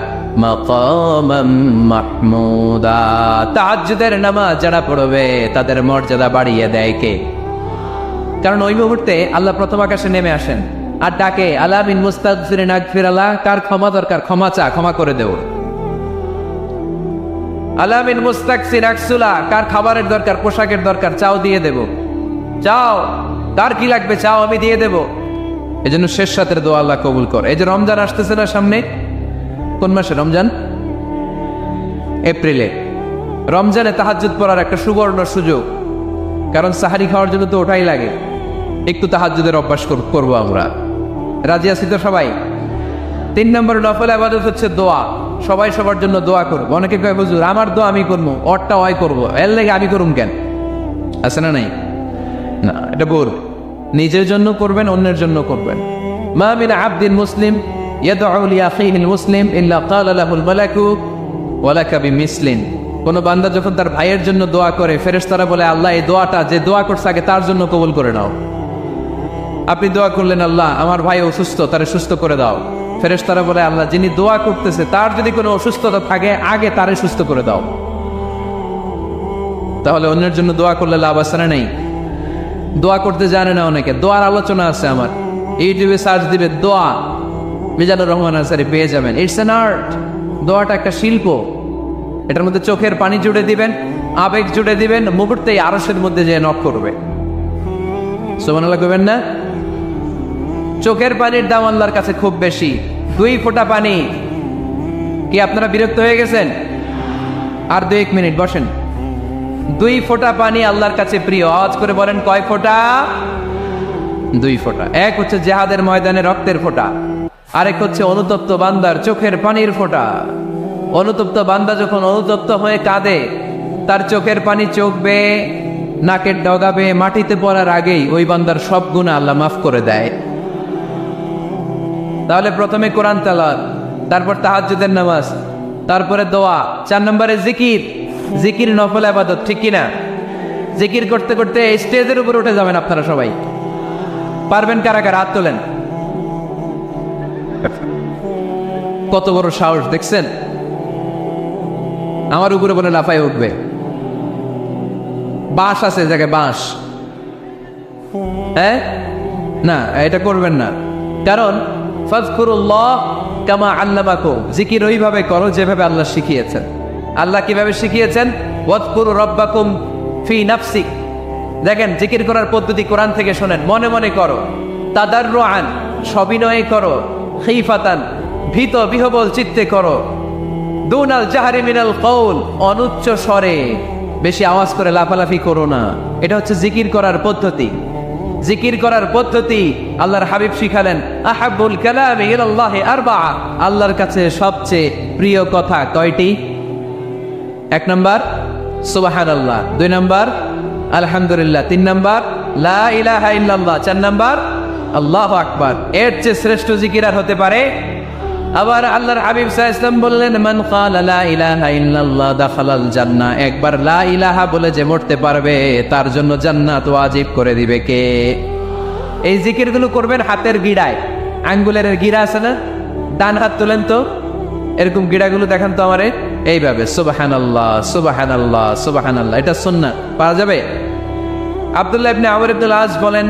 মাকামান মাহমুদা। তাহাজ্জুদের নামাজ যারা পড়বে তাদের মর্যাদা বাড়িয়ে দেয় কে? কারণ ওই মুহূর্তে আল্লাহ প্রথম আকাশে নেমে আসেন আর ডাকে, আলা মিন মুস্তাগফিরিন আগফিরাল্লাহ। কার ক্ষমা দরকার? ক্ষমা চা, ক্ষমা করে দেব। আলা মিন মুস্তাকসির আকসুলা। কার খাবারের দরকার? পোশাকের দরকার? চাও, দিয়ে দেব। চাও, কার কি লাগবে? চাও, আমি দিয়ে দেব। এজন্য শেষ রাতের দোয়া আল্লাহ কবুল করে। এই যে রমজান আসতেছে না সামনে, কোন মাসে রমজান? এপ্রিলে। রমজানে তাহাজ্জুদ পড়ার একটা সুবর্ণ সুযোগ, কারণ সাহারি খাওয়ার জন্য তো ওটাই লাগে। একটু তাহাজ্জুদের অভ্যাস করবো আমরা। রাজি আছি তো সবাই? 3 নম্বর নফল ইবাদত হচ্ছে দোয়া। সবাই সবার জন্য দোয়া করবো। অনেকে কয়, হুজুর আমার দোয়া আমি করবো, ওরটা ওই করবো, এর লেগে আমি করুম কেন? আছে না নাই? না, এটা ভুল। নিজের জন্য করবেন, অন্যের জন্য করবেন। মা মিন আবদিন মুসলিম ইয়াদউ লিআখিহিল মুসলিম ইল্লা ক্বালা লাহুল মালাকু ওয়া লাকা বিমিসলিন। কোন বান্দা যখন তার ভাইয়ের জন্য দোয়া করে, ফেরেশতারা বলে, আল্লাহ এই দোয়াটা যে দোয়া করছে আগে তার জন্য কবুল করে নাও। আপনি দোয়া করলেন, আল্লাহ আমার ভাই অসুস্থ, তারে সুস্থ করে দাও। ফেরেশতারা বলে, আল্লাহ যিনি দোয়া করতেছে তার যদি কোনো অসুস্থতা থাকে আগে তারে সুস্থ করে দাও। তাহলে অন্যের জন্য দোয়া করলে লাভ আছে না নেই? দোয়া করতে জানে না অনেকে। দোয়ার আলোচনা আছে আমার, ইউটিউবে সার্চ দিবে দোয়া, মিজানুর রহমান আনসারী পেয়ে যাবেন। It's an art. দোয়াটা একটা শিল্প। এটার মধ্যে চোখের পানি জুড়ে দিবেন, আবেগ জুড়ে দিবেন, মুহূর্তেই আরশের মধ্যে যে নক করবে। সুবহানাল্লাহ কইবেন না? চোখের পানির দাম আল্লাহর কাছে খুব বেশি। 2 ফোঁটা পানি। কি আপনারা বিরক্ত হয়ে গেছেন? আর 2-1 মিনিট বসেন। 2 ফোঁটা পানি আল্লাহর কাছে প্রিয়। আওয়াজ করে বলেন, কয় ফোঁটা? 2 ফোঁটা। এক হচ্ছে জিহাদের ময়দানে রক্তের ফোঁটা, আরেক হচ্ছে অনুতপ্ত বান্দার চোখের পানির ফোঁটা। অনুতপ্ত বান্দা যখন অনুতপ্ত হয়ে কাঁদে, তার চোখের পানি চোখ বেয়ে নাকের ডগা বেয়ে মাটিতে পড়ার আগেই ওই বান্দার সব গুনাহ আল্লাহ মাফ করে দেয়। তাহলে প্রথমে কোরআন তেলাওয়াত, তারপর তাহাজ্জুদের নামাজ, তারপরে দোয়া, 4 নম্বরে জিকির। জিকির নফল ইবাদত, ঠিক কিনা? জিকির করতে করতে স্টেজের উপর উঠে যাবেন আপনারা সবাই। পারবেন কারা কারা? হাত তোলেন। কত বড় সাহস দেখছেন? আমার উপরে বলে লাফায় উঠবে। বাঁশ আছে জায়গায়, বাঁশ। হ্যাঁ, না এটা করবেন না। কারণ ফাযকুরুল্লাহ কামা আল্লামাকুম। জিকির ওইভাবে করো যেভাবে আল্লাহ শিখিয়েছেন। আল্লাহ কিভাবে শিখিয়েছেন? ওয়াযকুরু রাব্বাকুম ফি নাফসিক। দেখেন, জিকির করার পদ্ধতি কোরআন থেকে শোনেন। মনে মনে করো, তাদাররুআন সবিনয়ে করো, খিফাতান ভীত বিহবল চিত্তে করো, দুনাল জাহরি মিনাল কওল অনুচ্চ স্বরে, বেশি আওয়াজ করে লাফালাফি করো না। এটা হচ্ছে জিকির করার পদ্ধতি। জিকির করার পদ্ধতি আল্লাহর হাবিব শিখালেন, আহাব্বুল কালামি ইলাল্লাহি আরবাআ। আল্লাহর কাছে সবচেয়ে প্রিয় কথা কয়টি? 1 নাম্বার সুবহানাল্লাহ, 2 নাম্বার আলহামদুলিল্লাহ। 3 নাম্বার লা ইলাহা ইল্লাল্লাহ। 4 নাম্বার আল্লাহু আকবার। এর চেয়ে শ্রেষ্ঠ জিকির আর হতে পারে? আবার আল্লাহর হাবিব সাল্লাল্লাহু আলাইহি ওয়াসাল্লাম বললেন, মান ক্বালা লা ইলাহা ইল্লাল্লাহ দাখালাল জান্নাহ। একবার লা ইলাহা বলে যে মরতে পারবে তার জন্য জান্নাত ওয়াজিব করে দিবে কে? এই জিকিরগুলো করবেন হাতের গিড়ায়, আঙ্গুলের গিড়া আছে না, ডান হাত তোলেন তো, এরকম গিড়াগুলো দেখান তো আমারে, এইভাবে সুবহানাল্লাহ সুবহানাল্লাহ সুবহানাল্লাহ। এটা সুন্নাহ, পারা যাবে? আব্দুল্লাহ ইবনে আমর ইবনে আল-আস বলেন,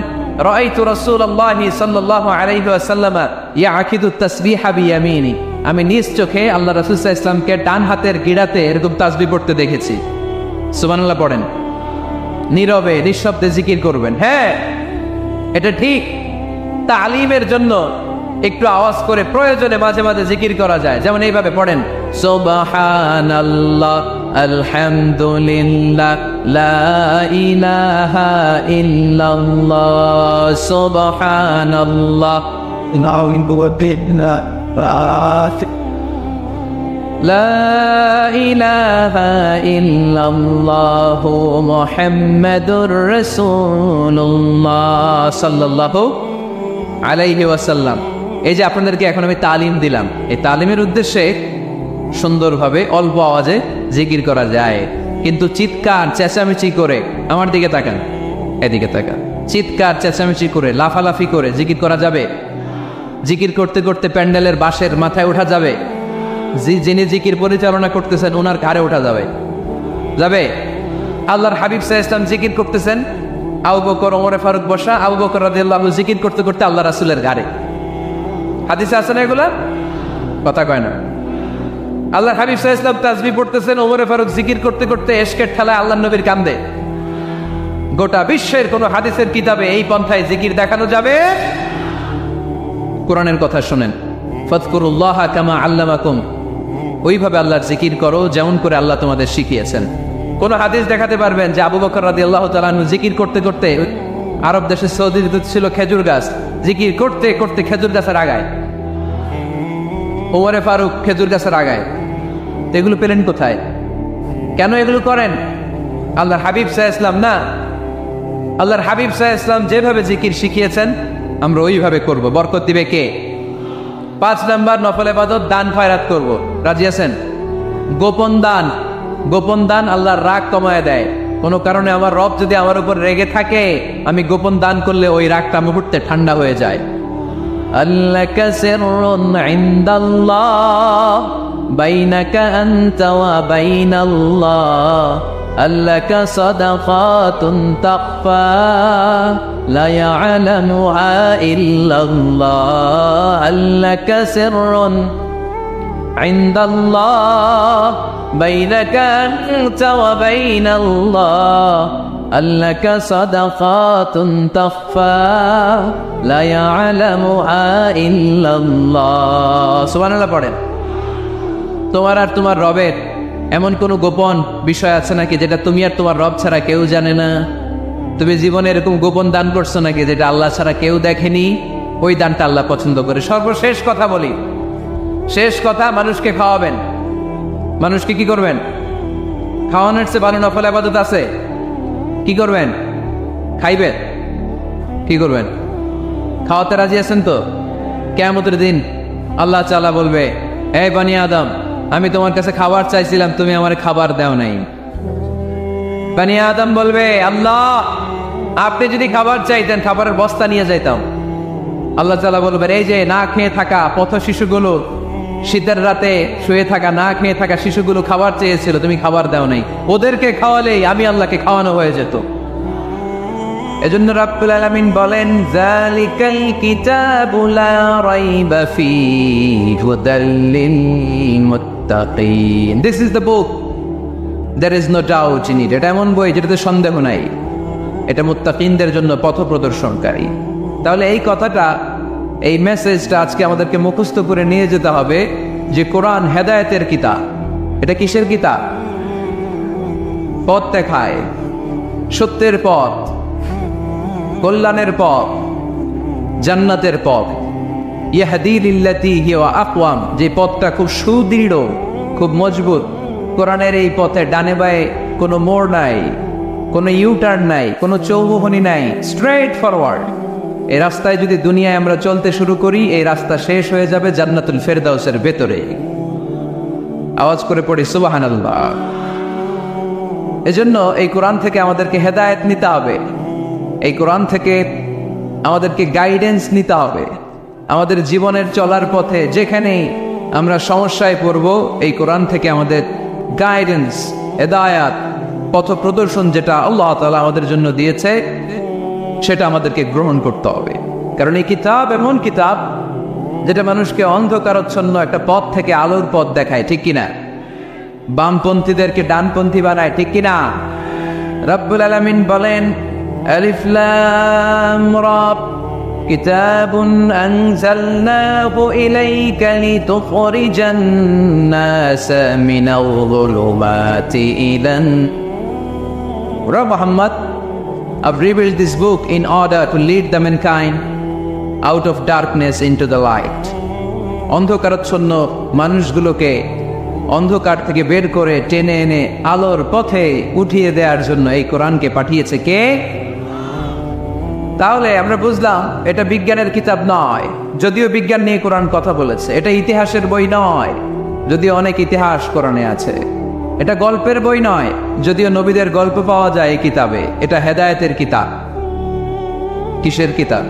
রাআইতু রাসূলুল্লাহি সাল্লাল্লাহু আলাইহি ওয়াসাল্লাম ইয়াকিদু তাসবিহা বিয়ামিনি। আমি নিজ চোখে আল্লাহ রাসূল সাল্লাল্লাহু আলাইহি ওয়াসাল্লামকে ডান হাতের গিড়াতে এরকম তাসবিহ পড়তে দেখেছি। সুবহানাল্লাহ পড়েন, নীরবে নিঃশব্দে জিকির করবেন। হ্যাঁ, এটা ঠিক। তালিমের জন্য একটু আওয়াজ করে প্রয়োজনে মাঝে মাঝে জিকির করা যায়, যেমন এইভাবে পড়েন, সুবহানাল্লাহ আলহামদুলিল্লাহ লা ইলাহা ইল্লাল্লাহ সুবহানাল্লাহ লা ইলাহা ইল্লাল্লাহ মুহাম্মাদুর রাসূলুল্লাহ সাল্লাল্লাহু আলাইহি ওয়াসাল্লাম। এই যে আপনাদেরকে এখন আমি তালিম দিলাম, এই তালিমের উদ্দেশ্যে সুন্দরভাবে অল্প আওয়াজে জিকির করা যায়, কিন্তু চিৎকার চেঁচামেচি করে, আমার দিকে তাকান, এদিকে তাকান, চিৎকার চেঁচামেচি করে লাফালাফি করে জিকির করা যাবে? জিকির করতে করতে প্যান্ডেলের বাঁশের মাথায় ওঠা যাবে? যিনি জিকির পরিচালনা করতেছেন ওনার ঘাড়ে ওঠা যাবে? যাবে? আল্লাহর হাবিব সাল্লাল্লাহু আলাইহি ওয়াসাল্লাম জিকির করতেছেন, আবু বকর ওমর ফারুক বসা, আবু বকর রাদিয়াল্লাহু আনহু জিকির করতে করতে আল্লাহ রাসূলের ঘাড়ে। হাদিসে আছে না এগুলা? কথা কয় না। আল্লাহর হাবিব সাল্লাল্লাহু আলাইহি ওয়াসাল্লাম তাসবিহ পড়তেছেন, ওমর ফারুক জিকির করতে করতে এশকের ঠেলায় আল্লাহর নবীর কান্দে। গোটা বিশ্বের কোন হাদিসের কিতাবে এই পন্থায় জিকির দেখানো যাবে? কোরআনের কথা শুনেন, ফাযকুরুল্লাহ কামা আল্লামাকুম, ওইভাবে আল্লাহর জিকির করো যেমন করে আল্লাহ তোমাদের শিখিয়েছেন। কোন হাদিস দেখাতে পারবেন যে আবু বকর রাদিয়াল্লাহু তাআলা আনহু জিকির করতে করতে, আরব দেশে সৌদিতে ছিল খেজুর গাছ, জিকির করতে করতে খেজুর গাছের আগায়, ওমরে ফারুক খেজুর গাছের আগায়? তো এগুলো পেলেন কোথায়? কেন এগুলো করেন? আল্লাহর হাবিব সাল্লাল্লাহু আলাইহি ওয়াসাল্লাম না, আল্লাহর হাবিব সাল্লাল্লাহু আলাইহি ওয়াসাল্লাম যেভাবে জিকির শিখিয়েছেন আমরা ওইভাবে করব। বরকত দিবে কে? 5 নাম্বার নফল ইবাদত, দান খয়রাত করব। রাজি আছেন? গোপন দান, গোপন দান আল্লাহর রাগ কমায় দেয়। কোনো কারণে আমার রব যদি আমার উপর রেগে থাকে, আমি গোপন দান করলে ওই রাগটা মুহূর্তে ঠান্ডা হয়ে যায়। আল্লাকা সিররুন ইনদাল্লাহ বাইনাকা আনতা ওয়া বাইনাল্লাহ, আল্লাকা সাদাকাতুন তাখফা লা ইয়ালামুহা ইল্লাল্লাহ, আল্লাকা সিররুন ইনদাল্লাহ বাইনাকা আনতা ওয়া বাইনাল্লাহ, আল্লাকা সাদাকাতুন তাখফা লা ইয়ালামুহা ইল্লাল্লাহ। সুবহানাল্লাহ পড়েন। তোমার আর তোমার রবের এমন কোন গোপন বিষয় আছে নাকি যেটা তুমি আর তোমার রব ছাড়া কেউ জানে না? তুমি জীবনে এরকম গোপন দান করছো নাকি যেটা আল্লাহ ছাড়া কেউ দেখেনি? ওই দানটা আল্লাহ পছন্দ করে। সর্বশেষ কথা বলি, শেষ কথা, মানুষকে খাওয়াবেন। মানুষকে কি করবেন? খাওয়ানোর চেয়ে ভালো নফল ইবাদত আছে? কি করবেন? খাইবেন। কি করবেন? খাওয়াতে রাজি আছেন তো? কিয়ামতের দিন আল্লাহ তাআলা বলবে, এই বনি আদম, আমি তোমার কাছে খাবার চাইছিলাম, তুমি আমার খাবার দাও নাই। বনি আদম বলবে, আল্লাহ আপনি যদি খাবার চাইতেন খাবারের বস্তা নিয়ে যাইতাম। আল্লাহ তাআলা বলবেন, এই যে না খেয়ে থাকা পথ শিশুগুলো, শীতের রাতে শুয়ে থাকা না খেয়ে থাকা শিশুগুলো খাবার চেয়েছিল, তুমি খাবার দাও নাই, ওদেরকে খাওয়ালেই আমি আল্লাহকে খাওয়ানো হয়ে যেত। এজন্য রাব্বুল আলামিন বলেন, যালিকাল কিতাবু লা রাইবা ফীহি হুদাল লিল মুত্তাকিন। This is the book, there is no doubt in it. এটা এমন বই যেটাতে সন্দেহ নাই, এটা মুত্তাকিনদের জন্য পথ প্রদর্শনকারী। তাহলে এই কথাটা, এই মেসেজটা আজকে আমাদেরকে মুখস্থ করে নিয়ে যেতে হবে যে কোরআন হেদায়েতের কিতাব। এটা কিসের কিতাব? পথ দেখায়, সত্যের পথ, কল্যাণের পথ, জান্নাতের পথ। ইয়াহদি লিল্লাতি হিয়া আকওয়াম, যে পথটা খুব সুদৃঢ়, খুব মজবুত। কোরআনের এই পথে ডানে বায়ে কোনো মোড় নাই, কোনো ইউটার্ন নাই, কোনো চৌমুহনী নাই, স্ট্রেট ফরওয়ার্ড। এই রাস্তায় যদি দুনিয়ায় আমরা চলতে শুরু করি, এই রাস্তা শেষ হয়ে যাবে জান্নাতুল ফেরদাউসের ভেতরে। আওয়াজ করে পড়ি সুবহানাল্লাহ। এজন্য এই কোরআন থেকে আমাদেরকে হেদায়েত নিতে হবে, এই কোরআন থেকে আমাদেরকে গাইডেন্স নিতে হবে। আমাদের জীবনের চলার পথে যেখানেই আমরা সমস্যায় পড়ব, এই কোরআন থেকে আমাদের গাইডেন্স, হেদায়াত, পথ প্রদর্শন যেটা আল্লাহ তাআলা আমাদের জন্য দিয়েছে, সেটা আমাদেরকে গ্রহণ করতে হবে। কারণ এই কিতাব এমন কিতাব যেটা মানুষকে অন্ধকারচ্ছন্ন একটা পথ থেকে আলোর পথ দেখায়, ঠিক কিনা? বামপন্থীদেরকে ডানপন্থী বানায়, ঠিক কিনা? রব্বুল আলামিন বলেন, আলিফ লাম রা কিতাবুন আনজালনাহু ইলাইকা লিতুখরিজান নাসা মিনাল যুলুমাতি ইলান। Muhammad, I've revealed this book in order to lead the mankind out of darkness into the light. অন্ধকারাচ্ছন্ন মানুষগুলোকে অন্ধকার থেকে বের করে টেনে এনে আলোর পথে উঠিয়ে দেওয়ার জন্য এই কোরআনকে পাঠিয়েছে কে? তাহলে আমরা বুঝলাম এটা বিজ্ঞানের কিতাব নয়, যদিও বিজ্ঞান নিয়ে কোরআন কথা বলেছে। এটা ইতিহাসের বই নয়, যদিও অনেক ইতিহাস কোরআনে আছে। এটা গল্পের বই নয়, যদিও নবীদের গল্প পাওয়া যায় এই কিতাবে। এটা হেদায়েতের কিতাব। কিসের কিতাব?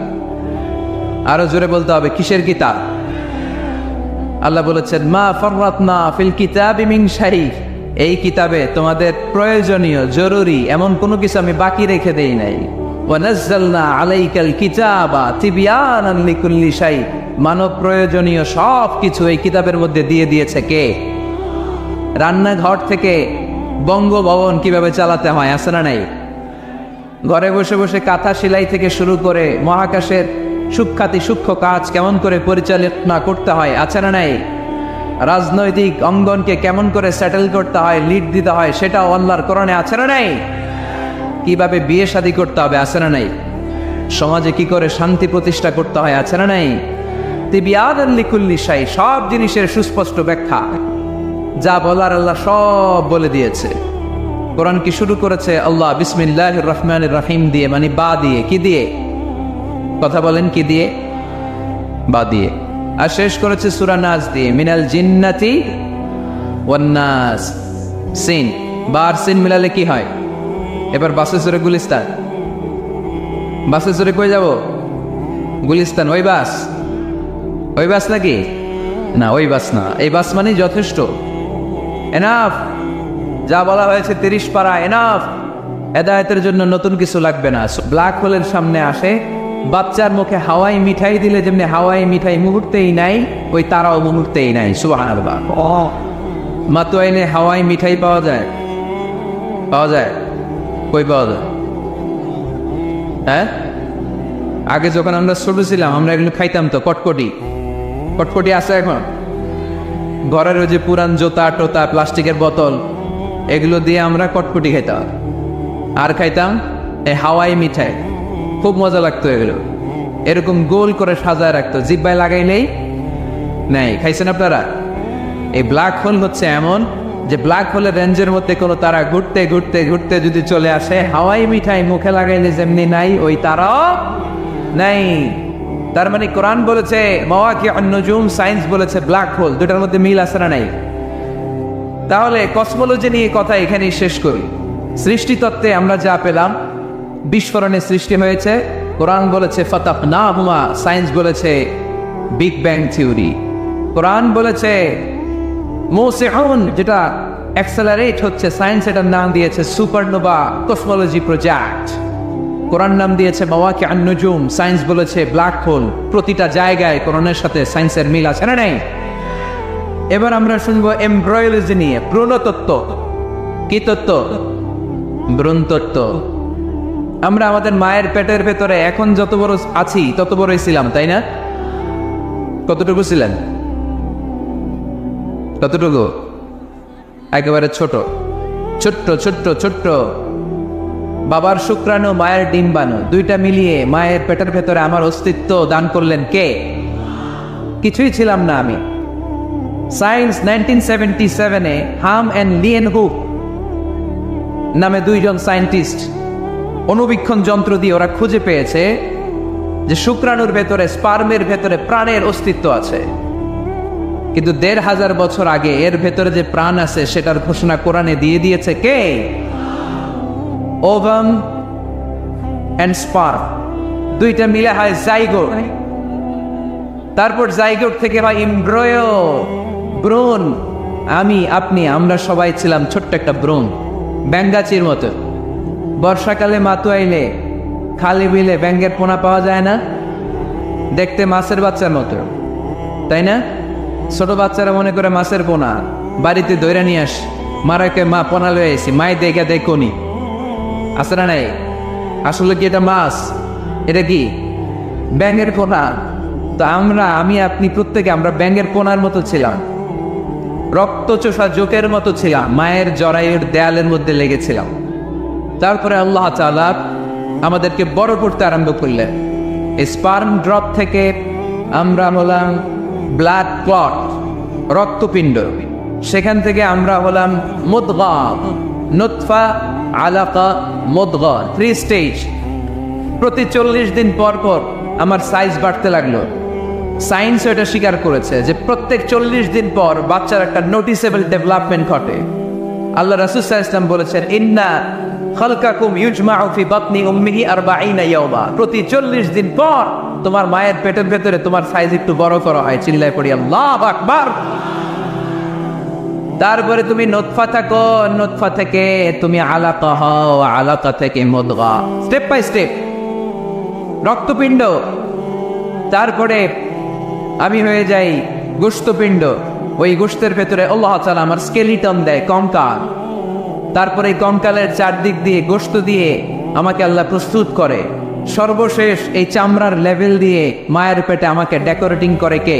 আরো জোরে বলতে হবে, কিসের কিতাব? আল্লাহ বলেছেন, মা ফাররাতনা ফিল কিতাবি মিন শাই। এই কিতাবে তোমাদের প্রয়োজনীয়, জরুরি এমন কোনো কিছু আমি বাকি রেখে দেই নাই। ওয়া নাযালনা আলাইকাল কিতাবা তিবয়ানান লিকুল্লি শাই। মানব প্রয়োজনীয় সব কিছু এই কিতাবের মধ্যে দিয়ে দিয়েছে কে? রান্নাঘর থেকে বঙ্গভবন কিভাবে চালাতে হয়, আছে না নাই? ঘরে বসে বসে কাঁথা সেলাই থেকে শুরু করে মহাকাশের সূক্ষ্ম কাজ কেমন করে পরিচালনা করতে হয়, আছে না নাই? রাজনৈতিক অঙ্গনকে কেমন করে সেটেল করতে হয়, লিড দিতে হয়, সেটাও আল্লাহর কোরআনে আছে না নাই? কিভাবে বিয়ে শাদী করতে হবে, আছে না নাই? সমাজে কি করে শান্তি প্রতিষ্ঠা করতে হয়, আছে না নাই? তিবয়ানান লিকুল্লি শাই। সব জিনিসের সুস্পষ্ট ব্যাখ্যা, যা বলার আল্লাহ সব বলে দিয়েছে। কোরআন কি শুরু করেছে আল্লাহ বিসমিল্লাহির রহমানির রহিম দিয়ে, মানে বা দিয়ে। কি দিয়ে? কথা বলেন, কি দিয়ে? বা দিয়ে। আর শেষ করেছে সূরা নাস দিয়ে, মিনাল জিন্নাতি ওয়ান নাস। সিন, বার সিন মিলালে কি হয়? এবার বাসে চড়ে গুলিস্তান। বাসে চড়ে কই যাব? গুলিস্তান। ওই বাস? ওই বাস নাকি? না, ওই বাস না। এই বাস মানে যথেষ্ট, এনাফ। যা বলা হয়েছে 30 পারা এনাফ। হেদায়েতের জন্য নতুন কিছু লাগবে না। ব্ল্যাক হোলের সামনে আসে, বাচ্চার মুখে হাওয়াই মিঠাই দিলে যেমনি হাওয়াই মিঠাই মুহূর্তেই নাই, ওই তারাও মুহূর্তেই নাই। সুবহানাল্লাহ। মাতুয়াইনে হাওয়াই মিঠাই পাওয়া যায়? পাওয়া যায়? কই পাওয়া যায়? হ্যাঁ, আগে যখন আমরা ছোট ছিলাম আমরা এগুলো খাইতাম তো। কটকটি, কটকটি আছে এখন? ঘরের ওই যে পুরান জোতা টোতা, প্লাস্টিকের বোতল, এগুলো দিয়ে আমরা কটকটি খাইতাম। আর খাইতাম এই হাওয়াই মিঠাই, খুব মজা লাগতো। এগুলো এরকম গোল করে সাজায় রাখতো, জিব্বায় লাগাইলেই নেই। খাইছেন আপনারা? এই ব্ল্যাক হোল হচ্ছে এমন যে ব্ল্যাক হোলের রেঞ্জের মধ্যে কোনো তারা ঘুরতে ঘুরতে ঘুরতে যদি চলে আসে, হাওয়াই মিঠাই মুখে লাগাইলে যেমনি নাই, ওই তারাও নাই। তার মানে কোরআন বলেছে মাওয়াকিউন নুজুম, সায়েন্স বলেছে ব্ল্যাক হোল। দুটার মধ্যে মিল আছে না নাই? তাহলে কসমোলজি নিয়ে কথা এখানেই শেষ করি। সৃষ্টিতত্ত্বে আমরা যা পেলাম, বিস্ফোরণে সৃষ্টি হয়েছে। কোরআন বলেছে ফাতাকনাহুমা, সায়েন্স বলেছে বিগ ব্যাং থিওরি। কোরআন বলেছে মুসিউন, যেটা অ্যাক্সেলারেট হচ্ছে, সায়েন্স এটার নাম দিয়েছে সুপারনোভা কসমোলজি প্রজেক্ট। কোরআন নাম দিয়েছে মাওয়াকিউন নুজুম, সায়েন্স বলেছে ব্ল্যাক হোল। প্রতিটা জায়গায় কোরআনের সাথে সায়েন্সের মিল আছে না নাই? এবার আমরা শুনবো এমব্রয়োলজি নিয়ে, ভ্রূণতত্ত্ব। কি তত্ত্ব? ভ্রূণতত্ত্ব। আমরা আমাদের মায়ের পেটের ভেতরে এখন যত বড় আছি তত বড়ই ছিলাম, তাই না? কতটুকু ছিলেন? কতটুকু? একেবারে ছোট ছোট্ট ছোট্ট ছোট্ট। বাবার শুক্রাণু, মায়ের ডিম্বাণু, দুইটা মিলিয়ে মায়ের পেটের ভেতরে আমার অস্তিত্ব দান করলেন কে? কিছুই ছিলাম না আমি। সায়েন্স 1977-এ হাম অ্যান্ড লিয়েনহুক নামে দুইজন সায়েন্টিস্ট অণুবীক্ষণ যন্ত্র দিয়ে ওরা খুঁজে পেয়েছে যে শুক্রাণুর ভেতরে, স্পার্মের ভেতরে প্রাণের অস্তিত্ব আছে। কিন্তু ১৫০০ বছর আগে এর ভেতরে যে প্রাণ আছে সেটার ঘোষণা কোরআনে দিয়ে দিয়েছে কে? ওভাম এন্ড স্পার্ম, দুইটা মিলে হয় জাইগোট। তারপর জাইগোট থেকে হয় এমব্রয়ো, ভ্রূণ। আমি, আপনি, আমরা সবাই ছিলাম ছোট্ট একটা ভ্রূণ, ব্যাঙ্গাচির মতো। বর্ষাকালে মাতু আইলে খালি বিলে ব্যাঙ্গের পোনা পাওয়া যায় না? দেখতে মাছের বাচ্চার মতো, তাই না? ছোট বাচ্চারা মনে করে মাছের পোনা, বাড়িতে দৈরা নিয়ে আস, মারাকে মা পোনা লয়ে আসি, মাই দেখে দেখনি আছে না নাই? আসলে কি এটা মাছ? এটা কি ব্যাঙের পোনা? তো আমরা, আমি, আপনি, প্রত্যেকে আমরা ব্যাঙের পোনার মতো ছিলাম, রক্তচোষা জোকের মতো ছিলাম, মায়ের জরায়ুর দেয়ালের মধ্যে লেগেছিলাম। তারপরে আল্লাহ তাআলা আমাদেরকে বড় করতে আরম্ভ করলেন। স্পার্ম ড্রপ থেকে আমরা হলাম ব্লাড ক্লট, রক্তপিণ্ড। সেখান থেকে আমরা হলাম মুদগা, নুতফা, আলাকা, মুদগা, 3 স্টেজ। প্রতি 40 দিন পর পর আমার সাইজ বাড়তে লাগলো। সায়েন্স এটা স্বীকার করেছে যে প্রত্যেক 40 দিন পর বাচ্চার একটা নোটিসেবল ডেভেলপমেন্ট ঘটে। আল্লাহ রাসূল সাল্লাল্লাহু আলাইহি ওয়াসাল্লাম বলেছেন, ইন্না খালকাকুম ইউজমাউ ফি বাতনি উম্মিহি 40 ইয়াওমা। প্রতি 40 দিন পর তোমার মায়ের পেটের ভেতরে তোমার সাইজ একটু বড় করা হয়। চিল্লায় পড়ি আল্লাহু আকবার। তারপরে তুমি নুতফা থাকো, নুতফা থেকে তুমি আলাকা হও, আলাকা থেকে মুদগা, স্টেপ বাই স্টেপ রক্তপিণ্ড। তারপরে আমি হয়ে যাই গোশতপিণ্ড। ওই গোশতের ভেতরে আল্লাহ তাআলা আমার স্কেলিটন দেয়, কঙ্কাল। তারপরে এই কঙ্কালের চারদিক দিয়ে গোশত দিয়ে আমাকে আল্লাহ প্রস্তুত করে। সর্বশেষ এই চামড়ার লেভেল দিয়ে মায়ের পেটে আমাকে ডেকোরেটিং করে কে?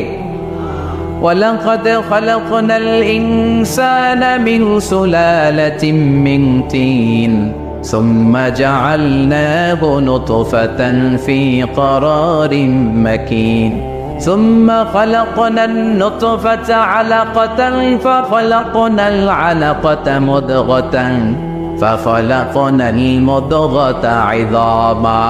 ওয়ালাকাদ খালাকনাল ইনসানা মিন সুলালাতিন মিন তিন সুম্মা জাআলনাহু নুতফাতান ফি ক্বারারিন মাকিন ثم خلقنا النطفة علقة فخلقنا العلقة مضغة فخلقنا المضغة عظاما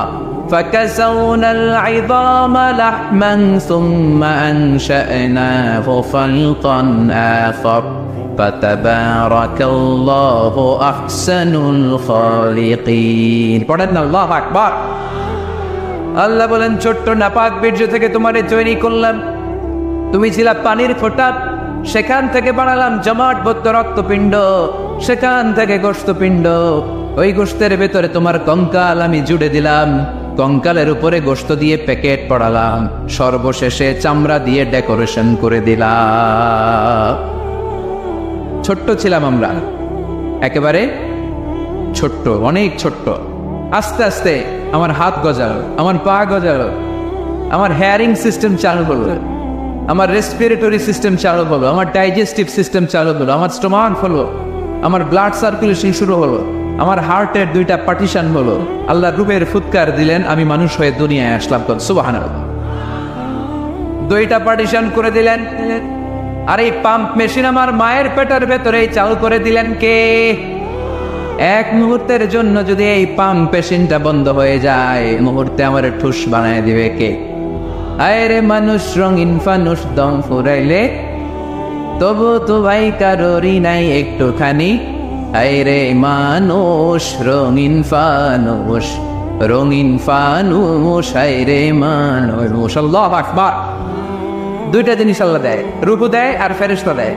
فكسونا العظام لحما ثم أنشأناه خلقا آخر فتبارك الله أحسن الخالقين. পড়েন আল্লাহু আকবার। আল্লাহ বলেন, ছোট্ট নাপাক বীর্য থেকে তোমারে তৈরি করলাম। তুমি ছিলা পানির ফোঁটা, সেখান থেকে বানালাম জমাটবদ্ধ রক্তপিণ্ড, সেখান থেকে গোশতপিণ্ড। ওই গোশতের ভেতরে তোমার কঙ্কাল আমি জুড়ে দিলাম, কঙ্কালের উপরে গোশত দিয়ে প্যাকেট পড়ালাম, সর্বশেষে চামড়া দিয়ে ডেকোরেশন করে দিলাম। ছোট্ট ছিলাম আমরা, একেবারে ছোট্ট, অনেক ছোট্ট। আস্তে আস্তে আমার হাত গজালো, আমার পা গজালো, আমার হেয়ারিং সিস্টেম চালু হলো, আমার রেসপিরেটরি সিস্টেম চালু হলো, আমার ডাইজেস্টিভ সিস্টেম চালু হলো, আমার স্টোমাক হলো, আমার ব্লাড সার্কুলেশন শুরু হলো, আমার হার্টের 2টা পার্টিশন হলো। আল্লাহ রূপের ফুৎকার দিলেন, আমি মানুষ হয়ে দুনিয়ায় আসলাম। সুবহানাল্লাহ। 2টা পার্টিশন করে দিলেন। আর এই পাম্প মেশিন আমার মায়ের পেটের ভেতরে চালু করে দিলেন কে? এক মুহূর্তের জন্য যদি এই পাম্প মেশিনটা বন্ধ হয়ে যায়, মুহূর্তে আমার ঠুস বানায় দিবে কে? আরে মানুষ রঙিন ফানুষ দম ফুরাইলে তবু তো ভাই কারোরই নাই একটুখানি। আরে মানুষ রঙিন ফানুষ, রঙিন ফানুষ, আরে মানুষ। আল্লাহু আকবার। 2টা জিনিস আল্লাহ দেয়, রূহ দেয় আর ফেরেশতা দেয়।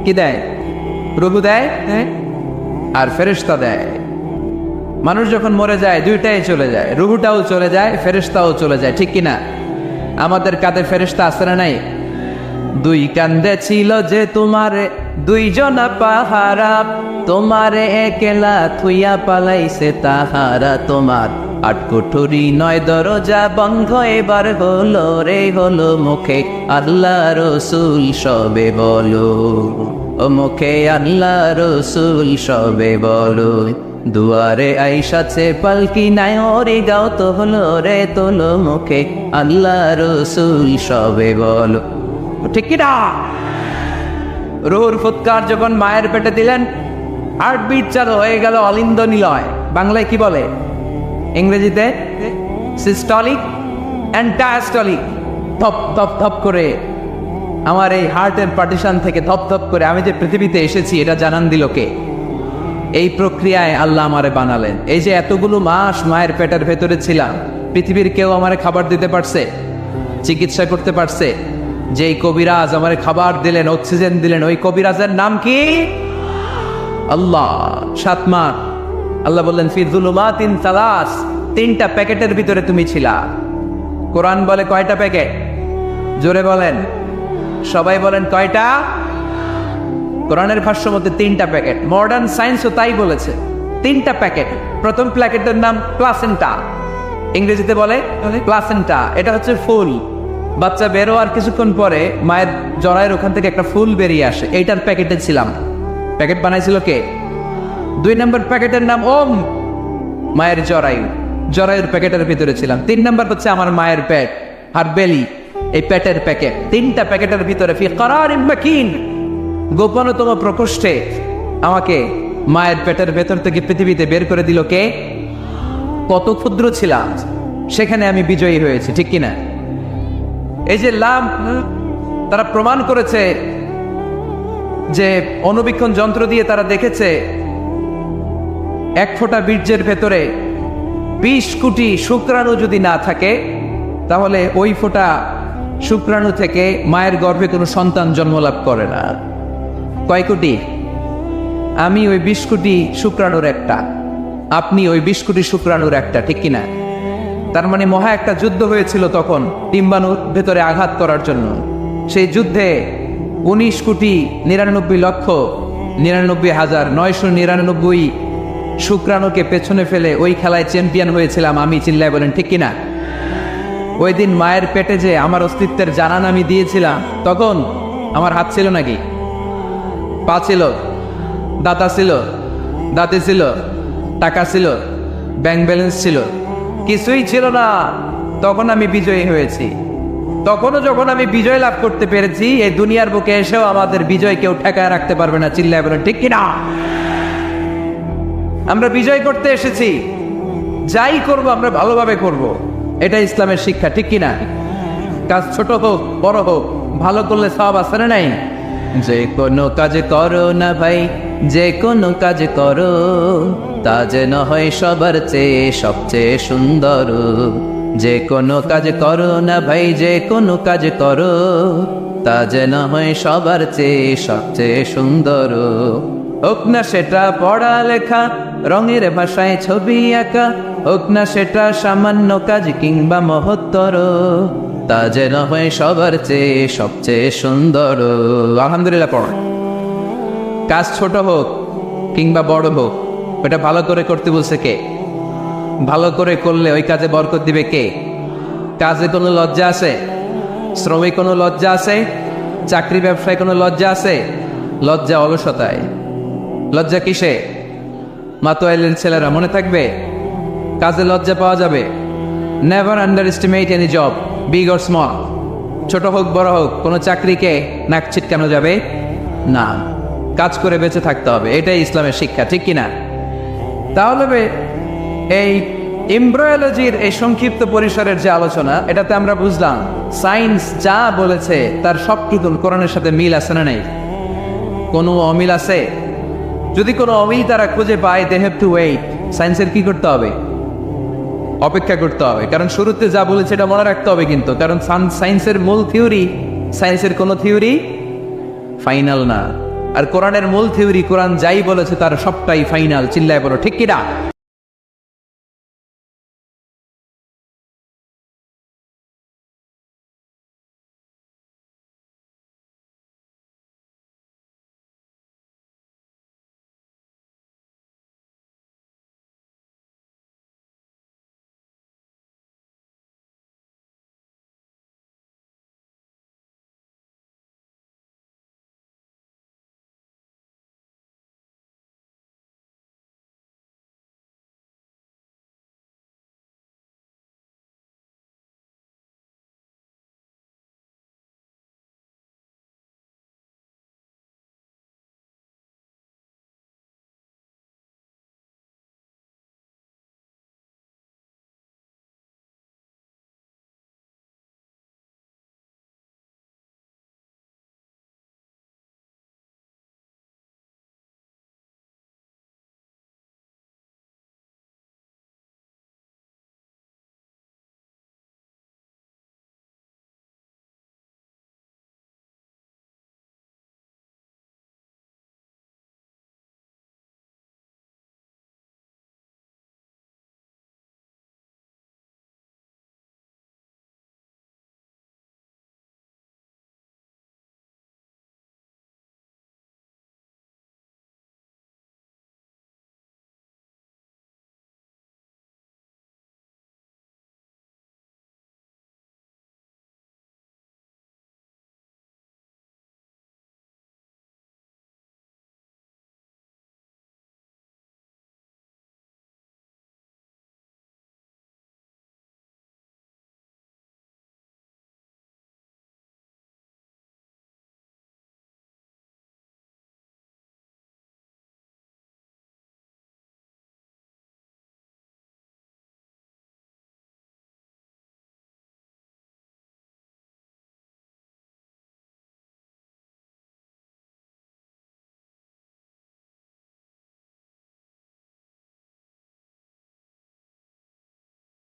কি দেয়? রূহ দেয় আর ফেরেশতা দেয়। মানুষ যখন মরে যায় 2টাই চলে যায়, রূহটাও চলে যায়, ফেরেশতাও চলে যায়, ঠিক কিনা? আমাদের কাঁধে ফেরেশতা আছে না নাই? 2 কান্দে ছিল যে তোমারে 2 জনা পাহারা, তোমারে একলা থুইয়া পালাইছে তাহারা। তোমার 8 কুঠুরি 9 দরজা বন্ধ এবার হলো রে, হলো মুখে আল্লাহ রসুল সবে বলো, ও মুখে আল্লাহ রসুল সবে বলো। দুয়ারে আইসাছে পালকি নাই ওরে গাও তো হলো রে, তোলো মুখে আল্লাহ রসুল সবে বলো। ঠিক কি না? রুহুর ফুৎকার যখন মায়ের পেটে দিলেন, হার্টবিট চালু হয়ে গেল অলিন্দ নিলয়। বাংলায় কি বলে, ইংরেজিতে সিস্টলিক অ্যান্ড ডায়াস্টলিক। ধপ ধপ ধপ করে আমার এই হার্টের পার্টিশন থেকে ধপ ধপ করে আমি যে পৃথিবীতে এসেছি এটা জানান দিল কে? এই প্রক্রিয়ায় আল্লাহ আমারে বানালেন। এই যে এতগুলো মাস মায়ের পেটের ভেতরে ছিলাম, পৃথিবীর কেউ আমারে খাবার দিতে পারছে, চিকিৎসা করতে পারছে? যেই কবিরাজ আমারে খাবার দিলেন, অক্সিজেন দিলেন, ওই কবিরাজের নাম কি? আল্লাহ। 7 মাস আল্লাহ বললেন ফি যুলুমাতিন সালাস, 3টা প্যাকেটের ভিতরে তুমি ছিলা। কোরআন বলে কয়টা প্যাকেট? জোরে বলেন, সবাই বলেন কয়টা? কোরআনের ভাষ্য মতে 3টা প্যাকেট। মডার্ন সায়েন্সও তাই বলেছে, 3টা প্যাকেট। প্রথম প্যাকেটের নাম প্লাসেন্টা, ইংরেজিতে বলে প্লাসেন্টা। এটা হচ্ছে ফুল। বাচ্চা বেরো আর কিছুক্ষণ পরে মায়ের জরায়ের ওখান থেকে একটা ফুল বেরিয়ে আসে, এইটার প্যাকেটে ছিলাম। প্যাকেট বানাইছিল কে? 2 নম্বর প্যাকেটের নাম ওম, মায়ের জরায়ু, জরায়ুর প্যাকেটের ভিতরে ছিলাম। 3 নম্বর হচ্ছে আমার মায়ের পেট, আর বেলি, এই পেটের প্যাকেট। 3টা প্যাকেটের ভিতরে ফি করারিন মাকিন, গোপনতম প্রকোষ্ঠে আমাকে মায়ের পেটের ভেতর থেকে পৃথিবীতে বের করে দিল কে? কত ক্ষুদ্র ছিলাম, সেখানে আমি বিজয়ী হয়েছি, ঠিক কিনা? এই যে লাম, তারা প্রমাণ করেছে যে অণুবীক্ষণ যন্ত্র দিয়ে তারা দেখেছে 1 ফোঁটা বীর্যের ভেতরে 20 কোটি শুক্রাণু যদি না থাকে, তাহলে ওই ফোঁটা শুক্রাণু থেকে মায়ের গর্ভে কোনো সন্তান জন্মলাভ করে না। কয় কোটি? আমি ওই 20 কোটি শুক্রাণুর একটা, আপনি ওই 20 কোটি শুক্রাণুর একটা, ঠিক কিনা? তার মানে মহা একটা যুদ্ধ হয়েছিল তখন ডিম্বাণুর ভেতরে আঘাত করার জন্য। সেই যুদ্ধে 19,99,99,999 শুক্রাণুকে পেছনে ফেলে ওই খেলায় চ্যাম্পিয়ন হয়েছিলাম আমি। চিল্লায় বলেন ঠিক কিনা? ওই দিন মায়ের পেটে যে আমার অস্তিত্বের জানান আমি দিয়েছিলাম, তখন আমার হাত ছিল নাকি? পা ছিল? দাঁতা ছিল? দাঁতে ছিল? টাকা ছিল? ব্যাংক ব্যালেন্স ছিল? কিছুই ছিল না। তখন আমি বিজয়ী হয়েছি। তখনও যখন আমি বিজয় লাভ করতে পেরেছি, এই দুনিয়ার বুকে এসেও আমাদের বিজয় কেউ ঠেকায় রাখতে পারবে না। চিল্লায় বলেন ঠিক কিনা? আমরা বিজয় করতে এসেছি, যাই করব আমরা ভালোভাবে করব, এটা ইসলামের শিক্ষা, ঠিক কিনা? কাজ ছোট হোক বড় হোক, ভালো করলে সওয়াব আছে না নাই? যে কোনো কাজ করো না ভাই, যে কোনো কাজ করো, তা যেন হয় সবার চেয়ে সবচেয়ে সুন্দর। যে কোনো কাজ করো না ভাই, যে কোনো কাজ করো, তা যেন হয় সবার চেয়ে সবচেয়ে সুন্দর। হোক না সেটা পড়ালেখা, রঙের ভাষায় ছবি আঁকা, হোক না সেটা সামান্য কাজ কিংবা মহত্তর, তা যেন হয় সবার চেয়ে সবচেয়ে সুন্দর। আলহামদুলিল্লাহ পড়ো। কাজ ছোট হোক কিংবা বড় হোক, ওটা ভালো করে করতে বলছে কে? ভালো করে করলে ওই কাজে বরকত দিবে কে? কাজে কোনো লজ্জা আছে? শ্রমে কোনো লজ্জা আছে? চাকরি ব্যবসায় কোনো লজ্জা আছে? লজ্জা অলসতায়। লজ্জা কিসে? মাতোয়াইলের ছেলেরা মনে থাকবে, কাজে লজ্জা পাওয়া যাবে। Never under estimate any job, big or small. ছোট হোক বড় হোক, কোনো চাকরিকে নাক ছিটকানো যাবে না। কাজ করে বেঁচে থাকতে হবে, এটাই ইসলামের শিক্ষা, ঠিক কিনা? তাহলে এই এমব্রায়োলজির এই সংক্ষিপ্ত পরিসরের যে আলোচনা, এটাতে আমরা বুঝলাম সায়েন্স যা বলেছে তার সবটুকু কোরআনের সাথে মিল আছে না নেই? কোনো অমিল আছে? যদি কোনো অমিল তারা খুঁজে পায়, দে হ্যাভ টু ওয়েট। সায়েন্সের কি করতে হবে? অপেক্ষা করতে হবে। কারণ শুরুতে যা বলেছে এটা মনে রাখতে হবে কিন্তু, কারণ সায়েন্সের মূল থিওরি, সায়েন্সের কোনো থিওরি ফাইনাল না। আর কোরআনের মূল থিওরি, কোরআন যাই বলেছে তার সবটাই ফাইনাল। চিল্লায় বলো ঠিক কিনা?